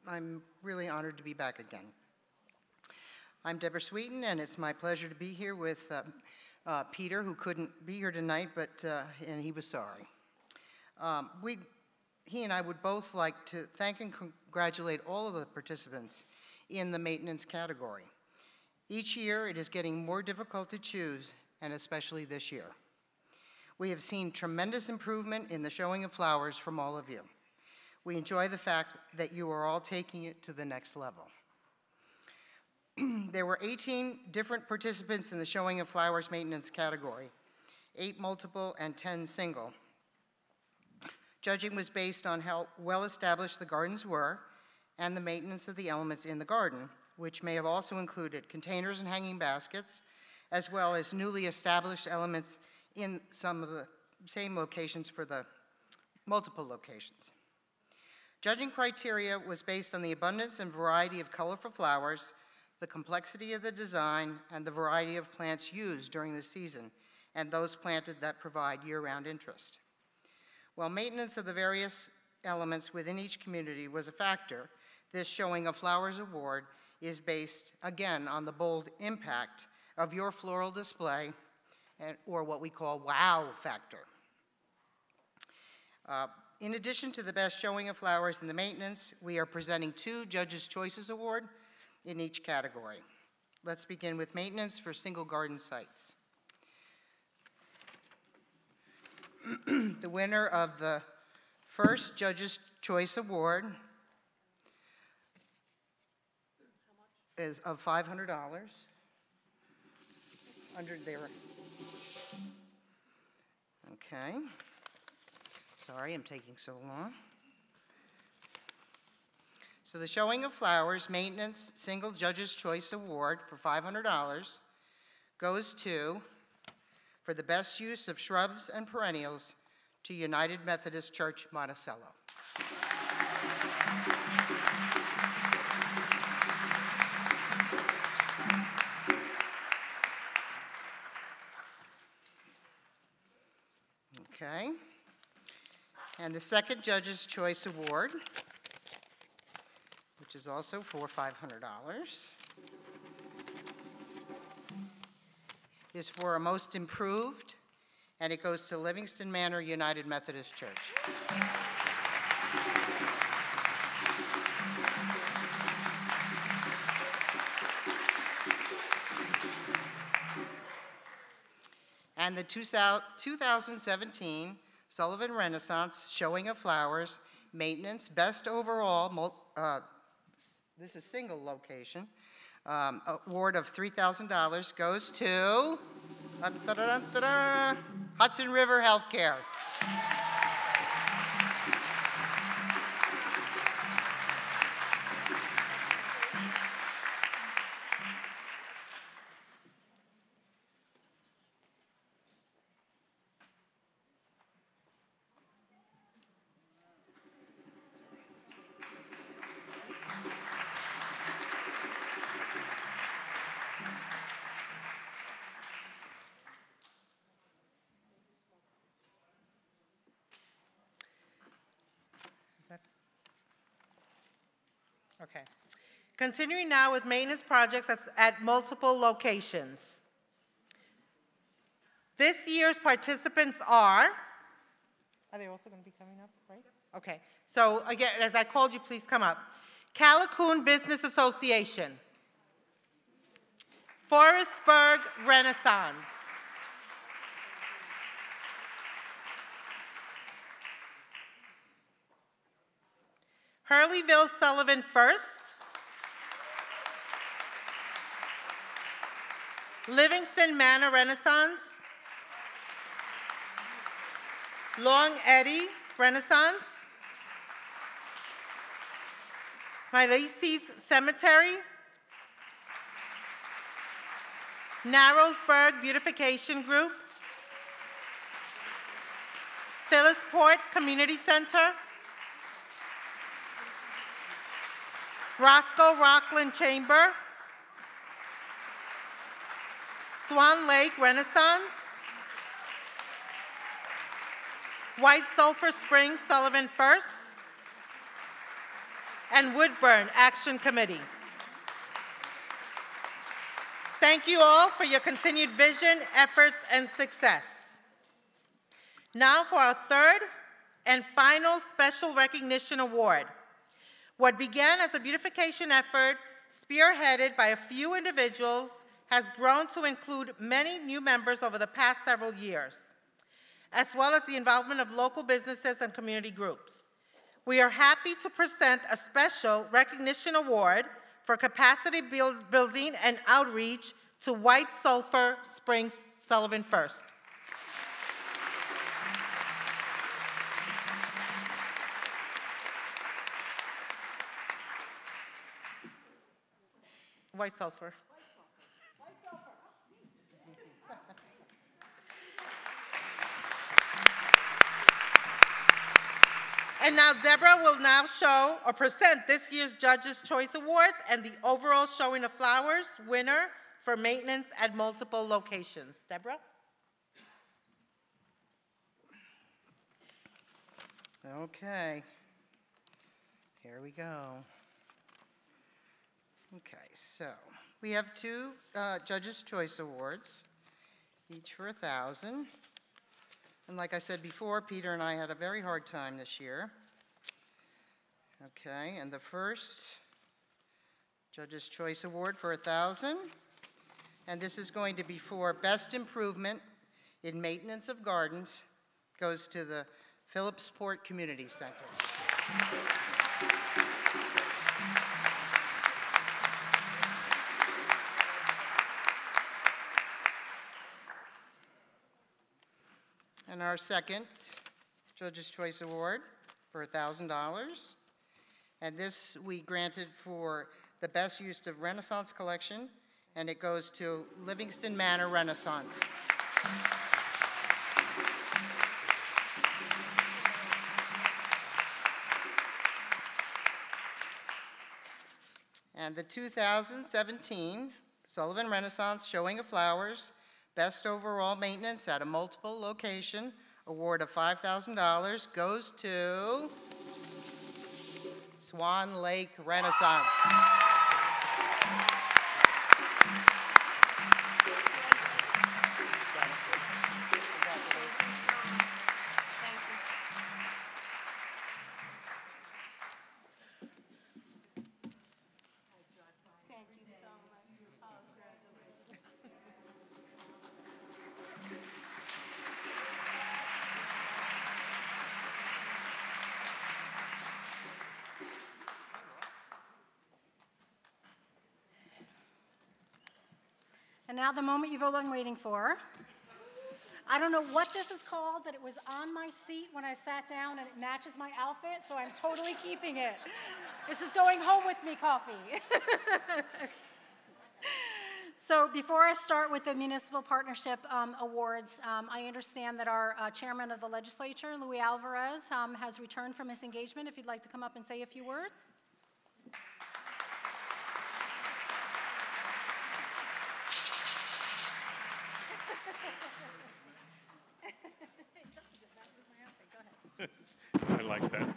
I'm really honored to be back again. I'm Deborah Sweeten, and it's my pleasure to be here with Peter, who couldn't be here tonight, and he was sorry. He and I would both like to thank and congratulate all of the participants in the maintenance category. Each year, it is getting more difficult to choose, and especially this year. We have seen tremendous improvement in the showing of flowers from all of you. We enjoy the fact that you are all taking it to the next level. There were 18 different participants in the showing of flowers maintenance category, 8 multiple and 10 single. Judging was based on how well established the gardens were and the maintenance of the elements in the garden, which may have also included containers and hanging baskets, as well as newly established elements in some of the same locations for the multiple locations. Judging criteria was based on the abundance and variety of colorful flowers, the complexity of the design, and the variety of plants used during the season, and those planted that provide year-round interest. While maintenance of the various elements within each community was a factor, this Showing of Flowers award is based, again, on the bold impact of your floral display, or what we call wow factor. In addition to the best showing of flowers in the maintenance, we are presenting 2 Judges' Choices Award in each category. Let's begin with maintenance for single garden sites. The winner of the first Judges' Choice Award is of $500. Under there. Okay. Sorry, I'm taking so long. So the Showing of Flowers Maintenance Single Judges' Choice Award for $500 goes to, for the best use of shrubs and perennials, to United Methodist Church, Monticello. Okay. And the second Judges' Choice Award, which is also for $500, is for a most improved, and it goes to Livingston Manor United Methodist Church. And the 2017 Sullivan Renaissance Showing of Flowers Maintenance Best Overall, this is single location, award of $3,000 goes to Hudson River Healthcare. Okay. Continuing now with maintenance projects at multiple locations. This year's participants are they also going to be coming up, right? Okay. So again, as I called you, please come up. Callicoon Business Association. Forestburg Renaissance. Hurleyville Sullivan First. Livingston Manor Renaissance. Long Eddy Renaissance. Milacys Cemetery. Narrowsburg Beautification Group. Phillisport Community Center. Roscoe Rockland Chamber. Swan Lake Renaissance. White Sulphur Springs Sullivan First. And Woodburn Action Committee. Thank you all for your continued vision, efforts, and success. Now for our third and final special recognition award. What began as a beautification effort spearheaded by a few individuals has grown to include many new members over the past several years, as well as the involvement of local businesses and community groups. We are happy to present a special recognition award for capacity building and outreach to White Sulphur Springs Sullivan First. White Sulphur. And now Deborah will now show or present this year's Judges' Choice Awards and the overall showing of flowers winner for maintenance at multiple locations. Deborah? Okay. Here we go. Okay, so we have two Judges' Choice Awards, each for $1,000. And like I said before, Peter and I had a very hard time this year. Okay, and the first Judges' Choice Award for $1,000, and this is going to be for Best Improvement in Maintenance of Gardens, goes to the Phillipsport Community Center. And our second Judges' Choice Award for $1,000. And this we granted for the best use of Renaissance collection, and it goes to Livingston Manor Renaissance. And the 2017 Sullivan Renaissance Showing of Flowers Best Overall Maintenance at a Multiple Location award of $5,000 goes to Swan Lake Renaissance. And now the moment you've all been waiting for. I don't know what this is called, but it was on my seat when I sat down and it matches my outfit, so I'm totally keeping it. This is going home with me coffee. So before I start with the Municipal Partnership Awards, I understand that our Chairman of the Legislature, Louis Alvarez, has returned from his engagement. If you'd like to come up and say a few words. I like that.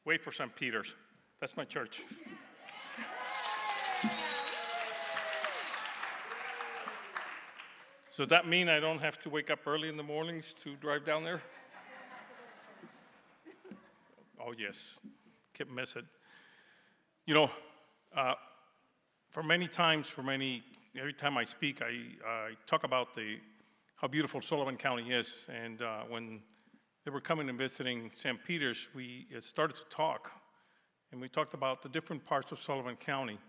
Wait for some Peters. That's my church. So does that mean I don't have to wake up early in the mornings to drive down there? Oh, yes. Can't miss it. You know, every time I speak, I talk about how beautiful Sullivan County is. And when they were coming and visiting St. Peter's, we started to talk. And we talked about the different parts of Sullivan County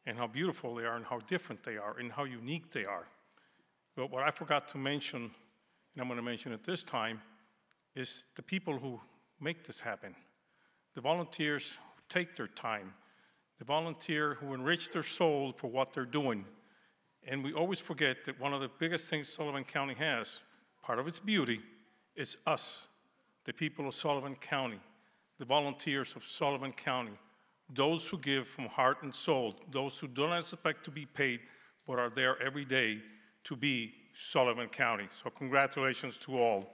and how beautiful they are and how different they are and how unique they are. But what I forgot to mention, and I'm going to mention it this time, is the people who make this happen. The volunteers who take their time. The volunteer who enrich their soul for what they're doing. And we always forget that one of the biggest things Sullivan County has, part of its beauty, is us, the people of Sullivan County, the volunteers of Sullivan County, those who give from heart and soul, those who don't expect to be paid, but are there every day to be Sullivan County. So congratulations to all.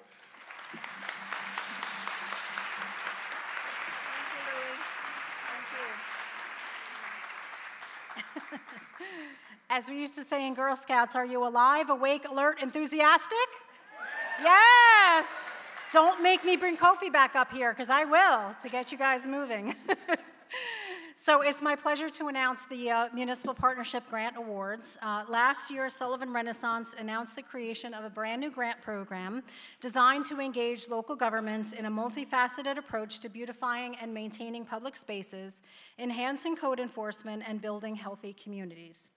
As we used to say in Girl Scouts, are you alive, awake, alert, enthusiastic? Yes! Don't make me bring Kofi back up here, because I will, to get you guys moving. So it's my pleasure to announce the Municipal Partnership Grant Awards. Last year, Sullivan Renaissance announced the creation of a brand new grant program designed to engage local governments in a multifaceted approach to beautifying and maintaining public spaces, enhancing code enforcement, and building healthy communities.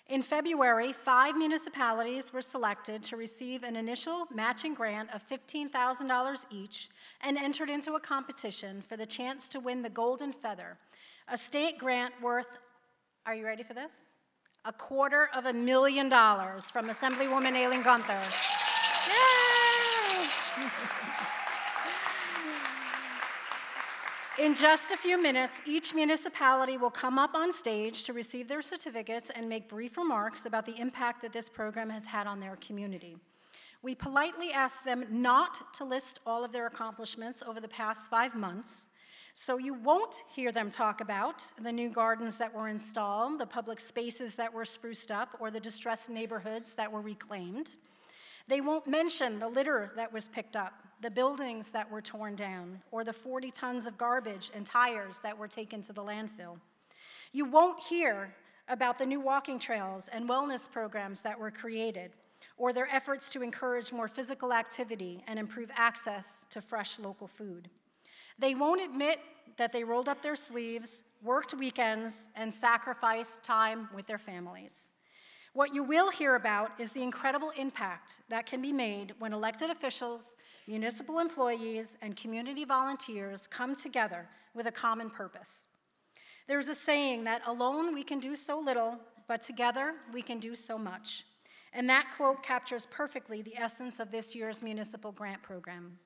In February, 5 municipalities were selected to receive an initial matching grant of $15,000 each and entered into a competition for the chance to win the Golden Feather, a state grant worth, are you ready for this? $250,000 from Assemblywoman Aileen Gunther. Yay! In just a few minutes, each municipality will come up on stage to receive their certificates and make brief remarks about the impact that this program has had on their community. We politely ask them not to list all of their accomplishments over the past 5 months, so you won't hear them talk about the new gardens that were installed, the public spaces that were spruced up, or the distressed neighborhoods that were reclaimed. They won't mention the litter that was picked up, the buildings that were torn down, or the 40 tons of garbage and tires that were taken to the landfill. You won't hear about the new walking trails and wellness programs that were created, or their efforts to encourage more physical activity and improve access to fresh local food. They won't admit that they rolled up their sleeves, worked weekends, and sacrificed time with their families. What you will hear about is the incredible impact that can be made when elected officials, municipal employees, and community volunteers come together with a common purpose. There's a saying that alone we can do so little, but together we can do so much. And that quote captures perfectly the essence of this year's municipal grant program.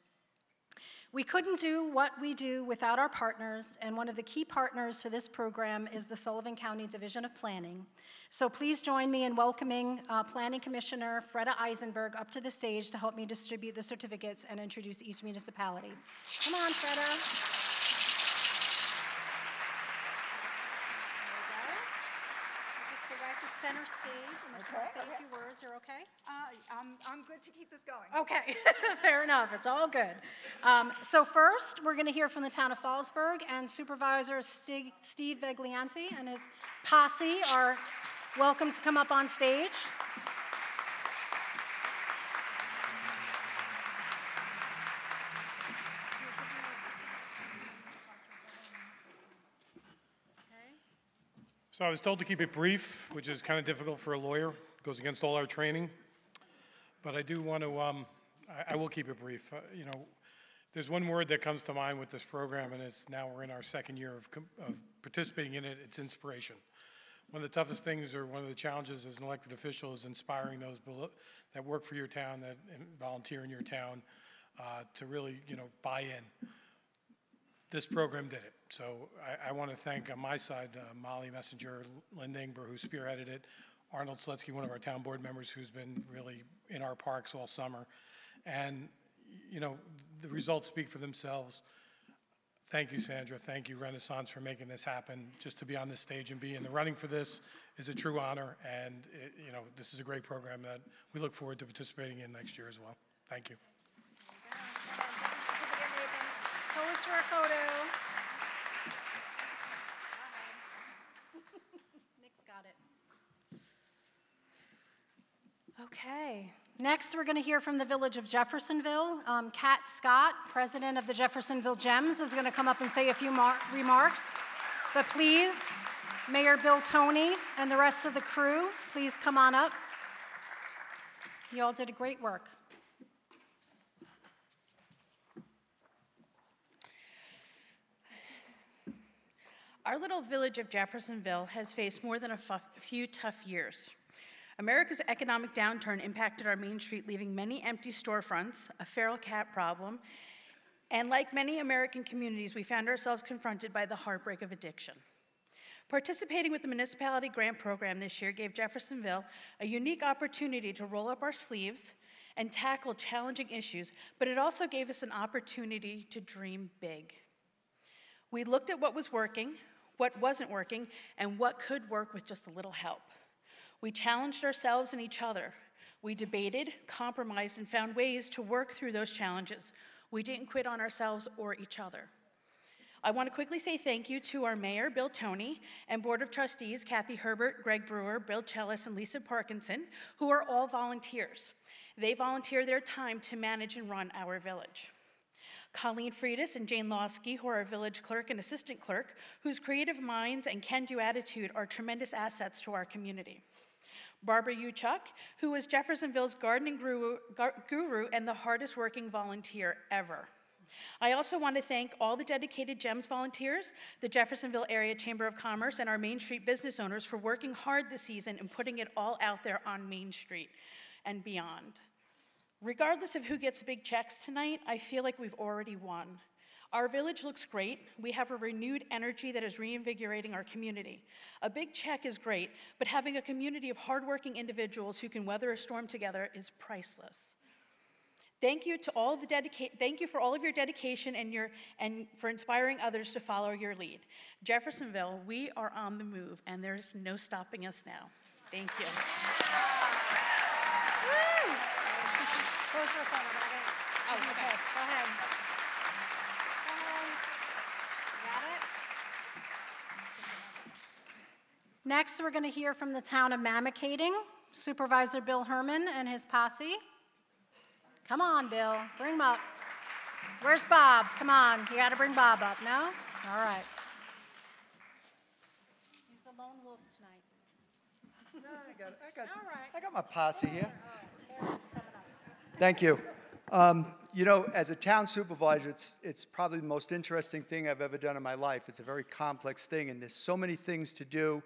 We couldn't do what we do without our partners, and one of the key partners for this program is the Sullivan County Division of Planning. So please join me in welcoming Planning Commissioner Freda Eisenberg up to the stage to help me distribute the certificates and introduce each municipality. Come on, Freda. Center stage, and we're going to say a few words. You're okay? I'm good to keep this going. Okay, fair enough. It's all good. So first, we're going to hear from the town of Fallsburg, and Supervisor Steve Veglianti and his posse are welcome to come up on stage. So I was told to keep it brief, which is kind of difficult for a lawyer. It goes against all our training. But I do want to, I will keep it brief. You know, there's one word that comes to mind with this program, and it's now we're in our second year of participating in it. It's inspiration. One of the toughest things, or one of the challenges as an elected official, is inspiring those that work for your town, that volunteer in your town, to really, you know, buy in. This program did it. So I want to thank on my side Molly Messenger, Lynn Ingber, who spearheaded it, Arnold Slutsky, one of our town board members who's been really in our parks all summer. And, you know, the results speak for themselves. Thank you, Sandra. Thank you, Renaissance, for making this happen. Just to be on this stage and be in the running for this is a true honor, and this is a great program that we look forward to participating in next year as well. Thank you. Pose for a photo. Nick's got it. Okay. Next, we're going to hear from the Village of Jeffersonville. Kat Scott, president of the Jeffersonville Gems, is going to come up and say a few remarks. But please, Mayor Bill Toney and the rest of the crew, please come on up. You all did a great work. Our little village of Jeffersonville has faced more than a few tough years. America's economic downturn impacted our Main Street, leaving many empty storefronts, a feral cat problem, and like many American communities, we found ourselves confronted by the heartbreak of addiction. Participating with the municipality grant program this year gave Jeffersonville a unique opportunity to roll up our sleeves and tackle challenging issues, but it also gave us an opportunity to dream big. We looked at what was working, what wasn't working, and what could work with just a little help. We challenged ourselves and each other. We debated, compromised, and found ways to work through those challenges. We didn't quit on ourselves or each other. I want to quickly say thank you to our mayor, Bill Toney, and board of trustees, Kathy Herbert, Greg Brewer, Bill Chellis, and Lisa Parkinson, who are all volunteers. They volunteer their time to manage and run our village. Colleen Friedis and Jane Losky, who are our village clerk and assistant clerk, whose creative minds and can-do attitude are tremendous assets to our community. Barbara Uchuk, who is Jeffersonville's gardening guru and the hardest working volunteer ever. I also want to thank all the dedicated GEMS volunteers, the Jeffersonville Area Chamber of Commerce, and our Main Street business owners for working hard this season and putting it all out there on Main Street and beyond. Regardless of who gets big checks tonight, I feel like we've already won. Our village looks great. We have a renewed energy that is reinvigorating our community. A big check is great, but having a community of hardworking individuals who can weather a storm together is priceless. Thank you to all thank you for all of your dedication and for inspiring others to follow your lead. Jeffersonville, we are on the move, and there's no stopping us now. Thank you. Pose for a photo, but I got it. Oh, okay. Go ahead. Got it? Next, we're going to hear from the town of Mamakating, Supervisor Bill Herman and his posse. Come on, Bill. Bring him up. Where's Bob? Come on. You got to bring Bob up, no? All right. He's the lone wolf tonight. No, All right. I got my posse here. All right. Thank you. As a town supervisor, it's probably the most interesting thing I've ever done in my life. It's a very complex thing, and there's so many things to do.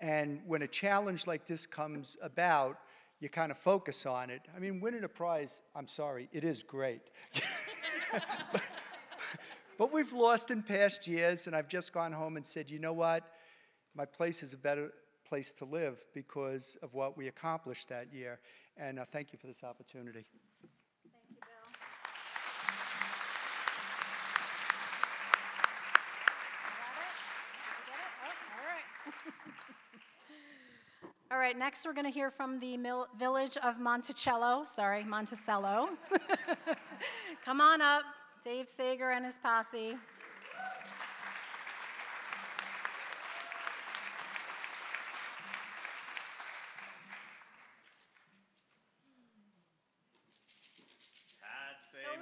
And when a challenge like this comes about, you kind of focus on it. I mean, winning a prize, I'm sorry, it is great. but we've lost in past years, and I've just gone home and said, you know what? My place is a better place to live because of what we accomplished that year. And thank you for this opportunity. Thank you, Bill. All right, next we're going to hear from the village of Monticello. Come on up, Dave Sager and his posse.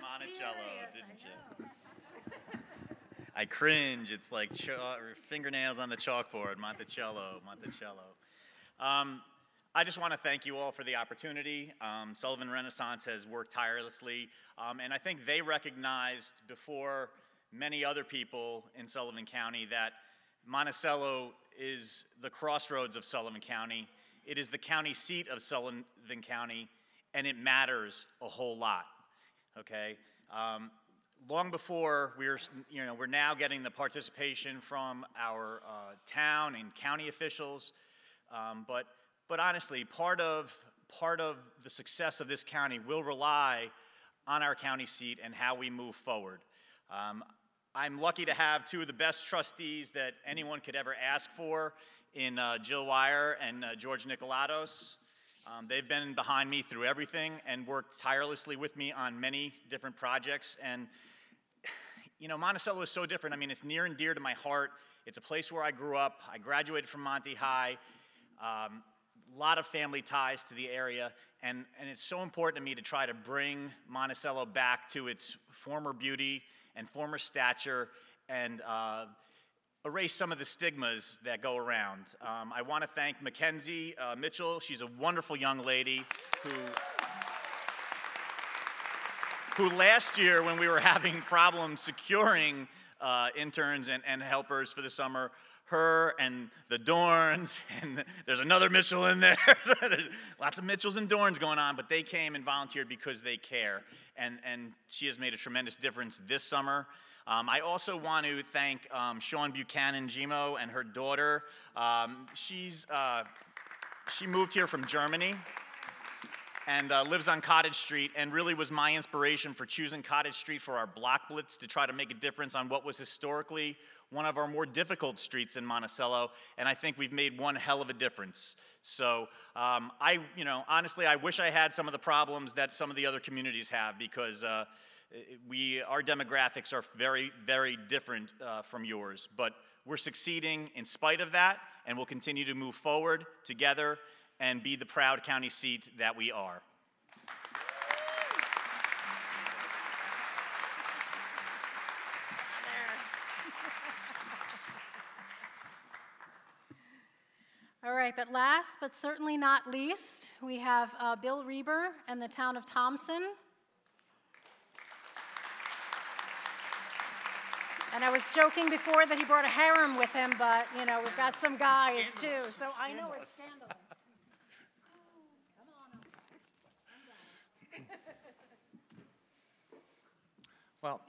Monticello, didn't you? I cringe. It's like fingernails on the chalkboard. Monticello. I just want to thank you all for the opportunity. Sullivan Renaissance has worked tirelessly, and I think they recognized before many other people in Sullivan County that Monticello is the crossroads of Sullivan County. It is the county seat of Sullivan County, and it matters a whole lot. Okay, long before we're now getting the participation from our town and county officials, but honestly, part of the success of this county will rely on our county seat and how we move forward. I'm lucky to have two of the best trustees that anyone could ever ask for in Jill Wire and George Nicolatos. They've been behind me through everything and worked tirelessly with me on many different projects. And, you know, Monticello is so different. I mean, it's near and dear to my heart. It's a place where I grew up. I graduated from Monty High. A lot of family ties to the area. And it's so important to me to try to bring Monticello back to its former beauty and former stature and erase some of the stigmas that go around. I want to thank Mackenzie Mitchell. She's a wonderful young lady who last year, when we were having problems securing interns and helpers for the summer, her and the Dorns, and there's another Mitchell in there. There's lots of Mitchells and Dorns going on, but they came and volunteered because they care. And she has made a tremendous difference this summer. I also want to thank Sean Buchanan Gimo and her daughter. She moved here from Germany and lives on Cottage Street, and really was my inspiration for choosing Cottage Street for our block blitz to try to make a difference on what was historically one of our more difficult streets in Monticello, and I think we've made one hell of a difference. So honestly, I wish I had some of the problems that some of the other communities have, because our demographics are very, very different from yours, but we're succeeding in spite of that, and we'll continue to move forward together and be the proud county seat that we are. All right, but last but certainly not least, we have Bill Reber and the town of Thompson. And I was joking before that he brought a harem with him, but, you know, we've got some guys too, so I know it's scandalous. Well,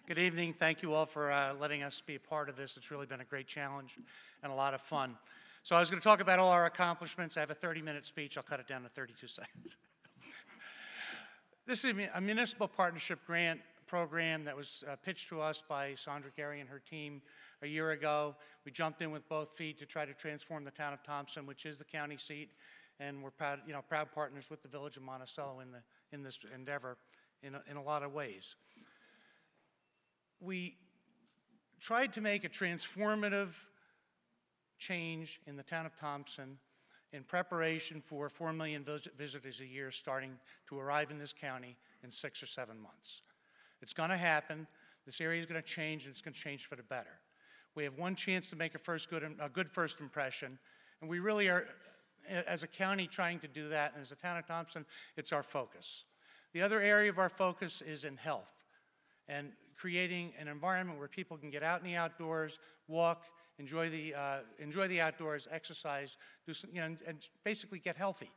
good evening. Thank you all for letting us be a part of this. It's really been a great challenge and a lot of fun. So I was going to talk about all our accomplishments. I have a 30-minute speech. I'll cut it down to 32 seconds. This is a municipal partnership grant program that was pitched to us by Sandra Gary and her team a year ago. We jumped in with both feet to try to transform the town of Thompson, which is the county seat, and we're proud partners with the village of Monticello in this endeavor in a lot of ways. We tried to make a transformative change in the town of Thompson in preparation for 4 million visitors a year starting to arrive in this county in 6 or 7 months. It's going to happen. This area is going to change, and it's going to change for the better. We have one chance to make a good first impression, and we really are, as a county, trying to do that, and as a town of Thompson, it's our focus. The other area of our focus is in health and creating an environment where people can get out in the outdoors, walk, enjoy the outdoors, exercise, and basically get healthy.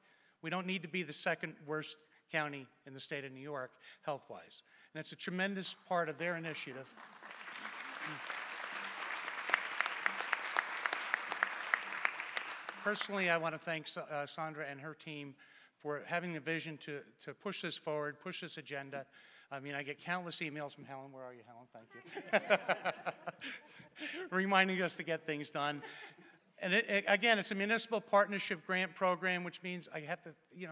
We don't need to be the second worst county in the state of New York health-wise. And it's a tremendous part of their initiative. Personally, I want to thank Sandra and her team for having the vision to push this forward, push this agenda. I mean, I get countless emails from Helen. Where are you, Helen? Thank you. Reminding us to get things done. And again, it's a municipal partnership grant program, which means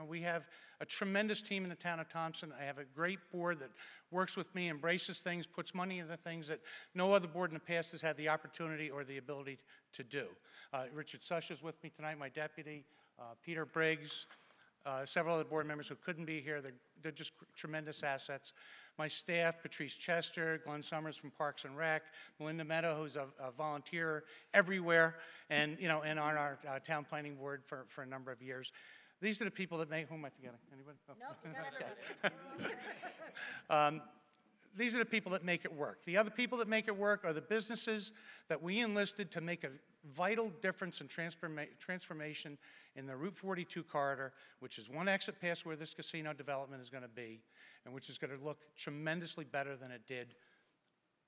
we have a tremendous team in the town of Thompson. I have a great board that works with me, embraces things, puts money into things that no other board in the past has had the opportunity or the ability to do. Richard Sush is with me tonight, my deputy, Peter Briggs, several other board members who couldn't be here. They're just tremendous assets. My staff, Patrice Chester, Glenn Summers from Parks and Rec, Melinda Meadow, who's a volunteer everywhere, and on our town planning board for a number of years. These are the people that make, who am I forgetting? Anybody? Oh. No, you got everybody. These are the people that make it work. The other people that make it work are the businesses that we enlisted to make a vital difference in transformation in the Route 42 corridor, which is one exit past where this casino development is going to be, and which is going to look tremendously better than it did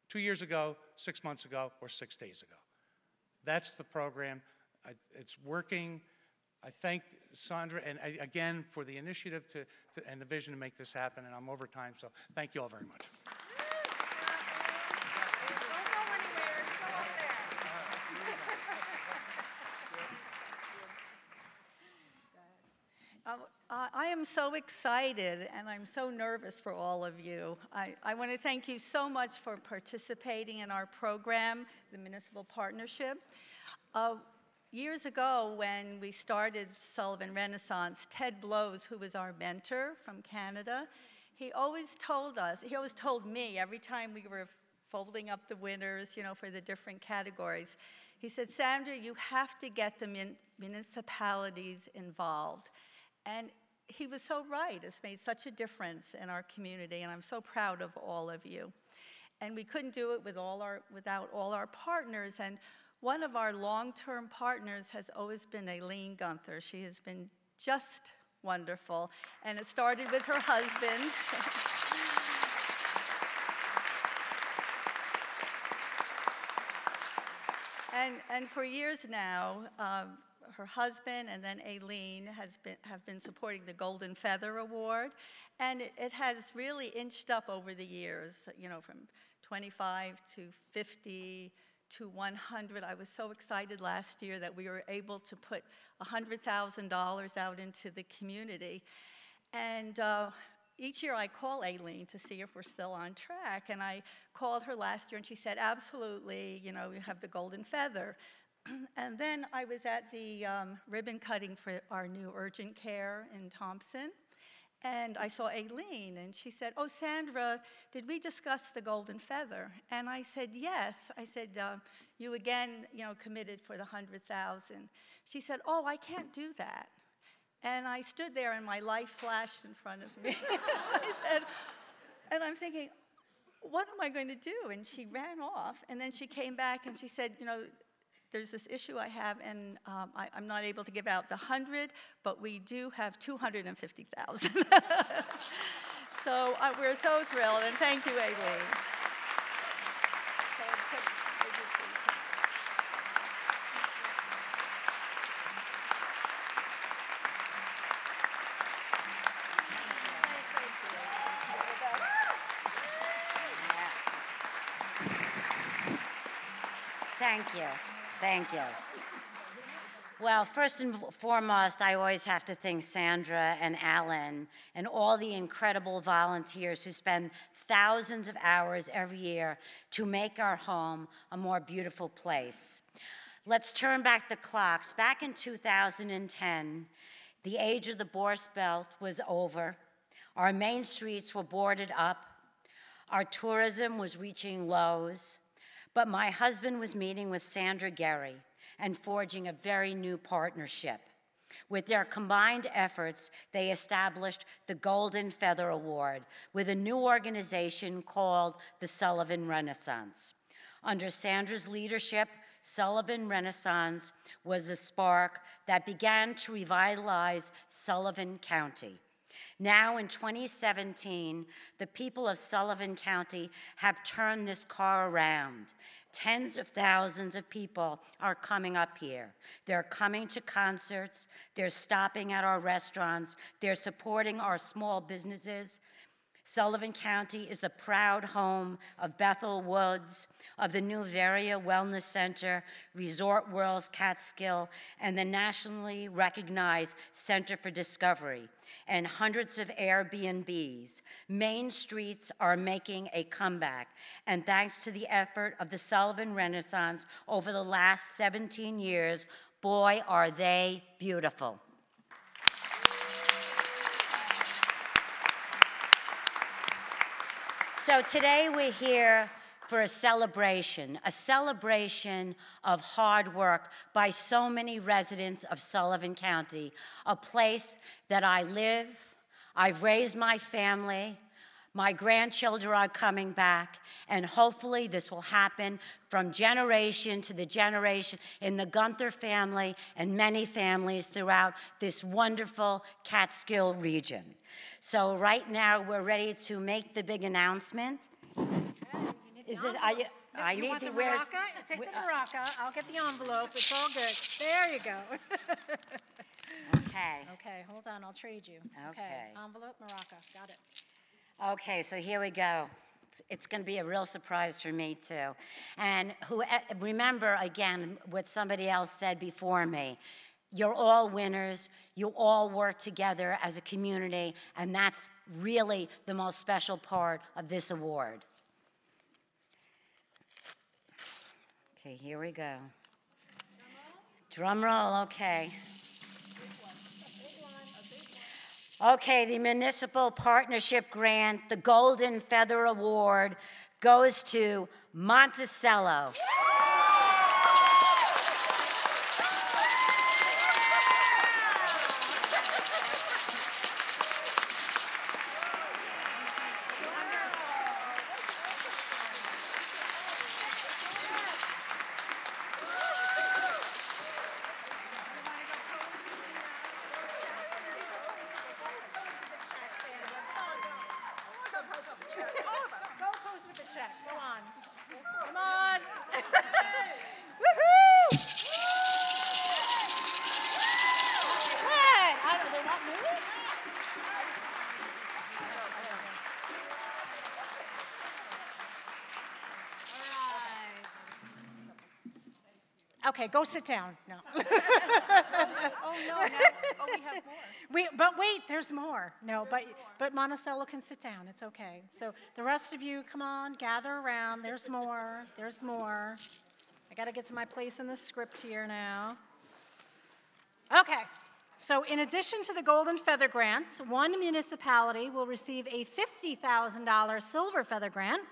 2 years ago, 6 months ago, or 6 days ago. That's the program. It's working. I thank Sandra, and again, for the initiative and the vision to make this happen, and I'm over time, so thank you all very much. I am so excited and I'm so nervous for all of you. I want to thank you so much for participating in our program, the Municipal Partnership. Years ago, when we started Sullivan Renaissance, Ted Blows, who was our mentor from Canada, he always told me every time we were folding up the winners, for the different categories, he said, Sandra, you have to get the municipalities involved. And he was so right. It's made such a difference in our community, and I'm so proud of all of you. And we couldn't do it without all our partners. And one of our long-term partners has always been Aileen Gunther. She has been just wonderful. And it started with her husband. And for years now, her husband and then Aileen have been supporting the Golden Feather Award. And it has really inched up over the years, from 25 to 50 to 100. I was so excited last year that we were able to put $100,000 out into the community. And each year I call Aileen to see if we're still on track. And I called her last year and she said, absolutely, you have the Golden Feather. And then I was at the ribbon cutting for our new urgent care in Thompson. And I saw Aileen, and she said, oh, Sandra, did we discuss the Golden Feather? And I said, yes. I said, you again, committed for the $100,000. She said, oh, I can't do that. And I stood there, and my life flashed in front of me. And I'm thinking, what am I going to do? And she ran off, and then she came back, and she said, there's this issue I have, and I'm not able to give out the 100, but we do have 250,000. So we're so thrilled, and thank you, Aileen. Thank you. Thank you. Well, first and foremost, I always have to thank Sandra and Alan and all the incredible volunteers who spend thousands of hours every year to make our home a more beautiful place. Let's turn back the clocks. Back in 2010, the age of the Borscht Belt was over. Our main streets were boarded up. Our tourism was reaching lows. But my husband was meeting with Sandra Gehry and forging a very new partnership. With their combined efforts, they established the Golden Feather Award with a new organization called the Sullivan Renaissance. Under Sandra's leadership, Sullivan Renaissance was a spark that began to revitalize Sullivan County. Now in 2017, the people of Sullivan County have turned this car around. Tens of thousands of people are coming up here. They're coming to concerts, they're stopping at our restaurants, they're supporting our small businesses. Sullivan County is the proud home of Bethel Woods, of the new Varia Wellness Center, Resort World's Catskill, and the nationally recognized Center for Discovery, and hundreds of Airbnbs. Main streets are making a comeback, and thanks to the effort of the Sullivan Renaissance over the last 17 years, boy, are they beautiful. So today we're here for a celebration of hard work by so many residents of Sullivan County, a place that I live, I've raised my family, my grandchildren are coming back, and hopefully this will happen from generation to the generation in the Gunther family and many families throughout this wonderful Catskill region. So right now we're ready to make the big announcement. Is this, I need the to, where's? maraca? Take the maraca, I'll get the envelope, it's all good. There you go. Okay. Okay, hold on, I'll trade you. Okay. Envelope, maraca, got it. Okay, so here we go. It's going to be a real surprise for me, too. And remember, again, what somebody else said before me, You're all winners. You all work together as a community, and that's really the most special part of this award. Okay, here we go. Drum roll, okay. Okay, the Municipal Partnership Grant, the Golden Feather Award, goes to Monticello. Go pose with the check. Go on. Come on. Woohoo! What? They want me? Okay, go sit down. No. Oh, no, no. Oh, we have more. But wait, there's more. No, but Monticello can sit down. It's okay. So the rest of you, come on, gather around. There's more. There's more. I got to get to my place in the script here now. Okay. So in addition to the Golden Feather Grant, one municipality will receive a $50,000 Silver Feather Grant.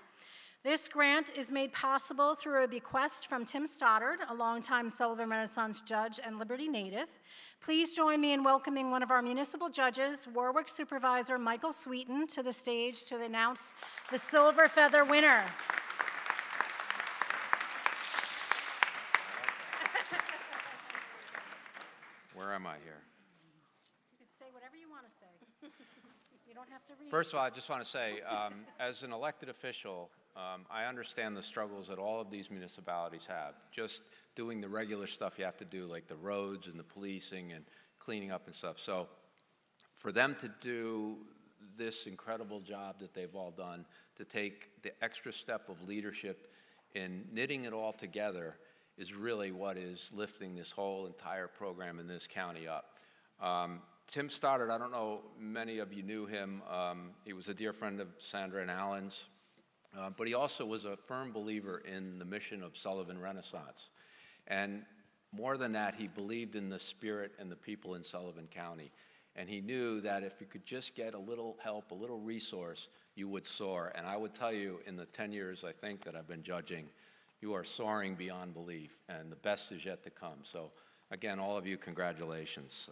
This grant is made possible through a bequest from Tim Stoddard, a longtime Sullivan Renaissance judge and Liberty native. Please join me in welcoming one of our municipal judges, Warwick Supervisor Michael Sweeten, to the stage to announce the Silver Feather winner. Where am I here? You can say whatever you want to say. You don't have to read. First of all, I just want to say, as an elected official, I understand the struggles that all of these municipalities have. Just doing the regular stuff you have to do, like the roads and the policing and cleaning up and stuff. So for them to do this incredible job that they've all done, to take the extra step of leadership in knitting it all together, is really what is lifting this whole entire program in this county up. Tim Stoddard, I don't know, many of you knew him. He was a dear friend of Sandra and Alan's. But he also was a firm believer in the mission of Sullivan Renaissance. And more than that, he believed in the spirit and the people in Sullivan County. And he knew that if you could just get a little help, a little resource, you would soar. And I would tell you, in the 10 years, I think, that I've been judging, you are soaring beyond belief, and the best is yet to come. So, again, all of you, congratulations.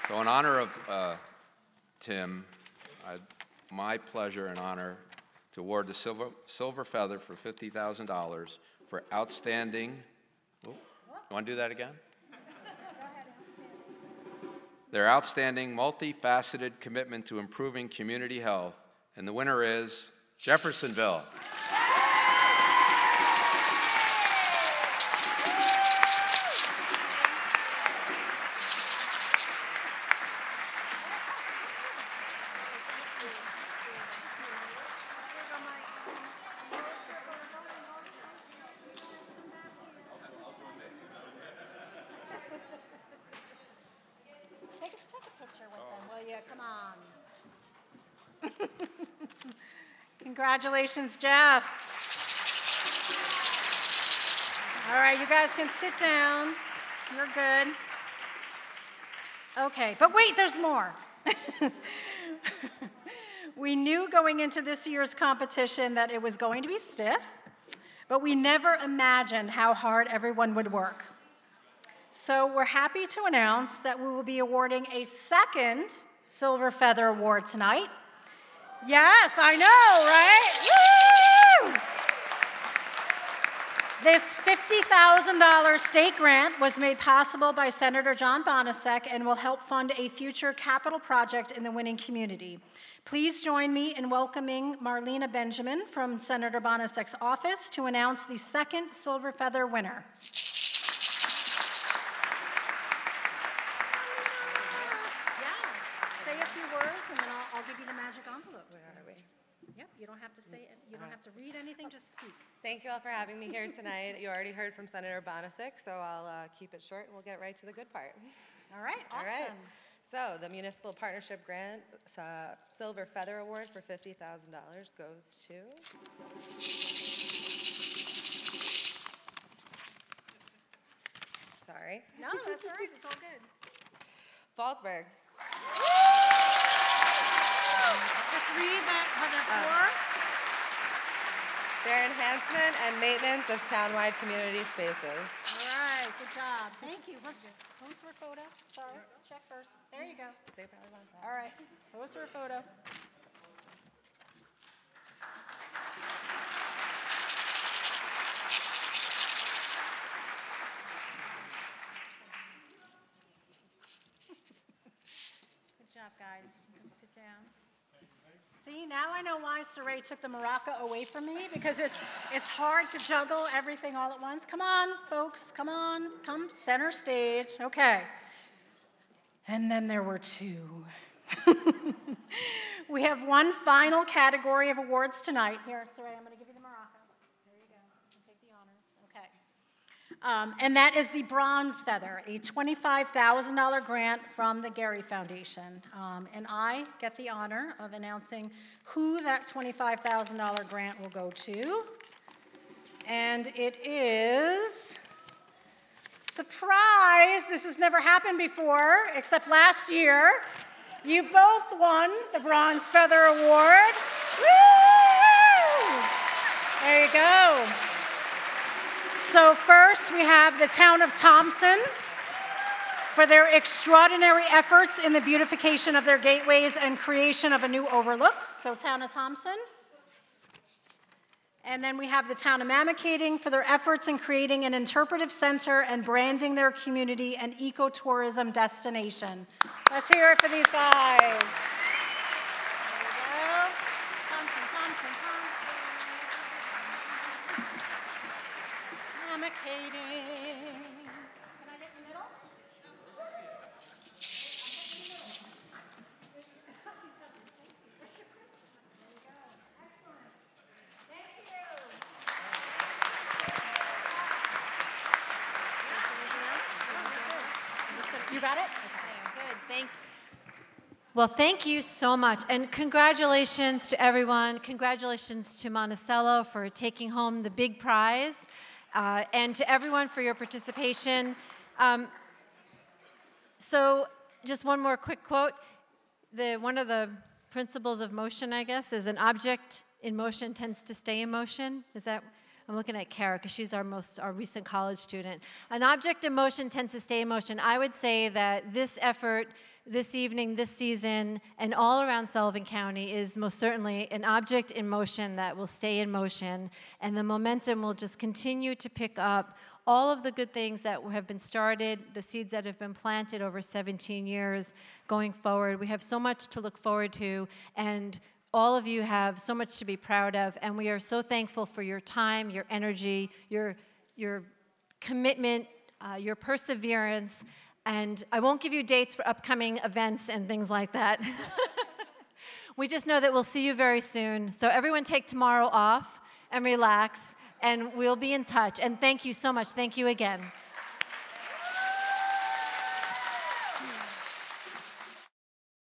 So in honor of Tim, my pleasure and honor to award the Silver Feather for $50,000 for outstanding, you want to do that again? Their outstanding, multifaceted commitment to improving community health, and the winner is Jeffersonville. Congratulations, Jeff. All right, you guys can sit down. You're good. Okay, but wait, there's more. We knew going into this year's competition that it was going to be stiff, but we never imagined how hard everyone would work. So we're happy to announce that we will be awarding a second Silver Feather Award tonight. Yes, I know, right? Woo! This $50,000 state grant was made possible by Senator John Bonasek and will help fund a future capital project in the winning community. Please join me in welcoming Marlena Benjamin from Senator Bonasek's office to announce the second Silver Feather winner. Say a few words, and then I'll give you the magic envelopes. Where are we? Yep, you don't have to say it. You don't have to read anything, just speak. Thank you all for having me here tonight. You already heard from Senator Bonasic, so I'll keep it short and we'll get right to the good part. All right, awesome. All right. So the Municipal Partnership Grant Silver Feather Award for $50,000 goes to sorry. No, that's all right. It's all good. Fallsburg. Just read that for. Their enhancement and maintenance of townwide community spaces. All right, good job. Thank you. Pose for a photo. Sorry, check first. There you go. They probably want that. All right, pose for a photo. Good job, guys. You can come sit down. See, now I know why Saray took the maraca away from me, because it's hard to juggle everything all at once. Come on, folks, come on, come center stage. Okay. And then there were two. We have one final category of awards tonight. Here, Saray, I'm going to give you the maraca. There you go. Take the honors. Okay. And that is the Bronze Feather, a $25,000 grant from the Gary Foundation. And I get the honor of announcing who that $25,000 grant will go to. And it is, surprise, this has never happened before, except last year. You both won the Bronze Feather Award. Woo! There you go. So first, we have the town of Thompson for their extraordinary efforts in the beautification of their gateways and creation of a new overlook. So town of Thompson. And then we have the town of Mamakating for their efforts in creating an interpretive center and branding their community an ecotourism destination. Let's hear it for these guys. There we go. Thompson, Thompson, Thompson. Mamakating. Can I get in the middle? You got it? Good, Well, thank you so much, and congratulations to everyone. Congratulations to Monticello for taking home the big prize, and to everyone for your participation. So just one more quick quote. One of the principles of motion, I guess, is an object in motion tends to stay in motion. Is that? I'm looking at Kara because she's our recent college student. An object in motion tends to stay in motion. I would say that this effort, this evening, this season, and all around Sullivan County is most certainly an object in motion that will stay in motion, and the momentum will just continue to pick up all of the good things that have been started, the seeds that have been planted over 17 years going forward. We have so much to look forward to, and all of you have so much to be proud of, and we are so thankful for your time, your energy, your commitment, your perseverance, and I won't give you dates for upcoming events and things like that. We just know that we'll see you very soon. So everyone take tomorrow off and relax, and we'll be in touch. And thank you so much. Thank you again.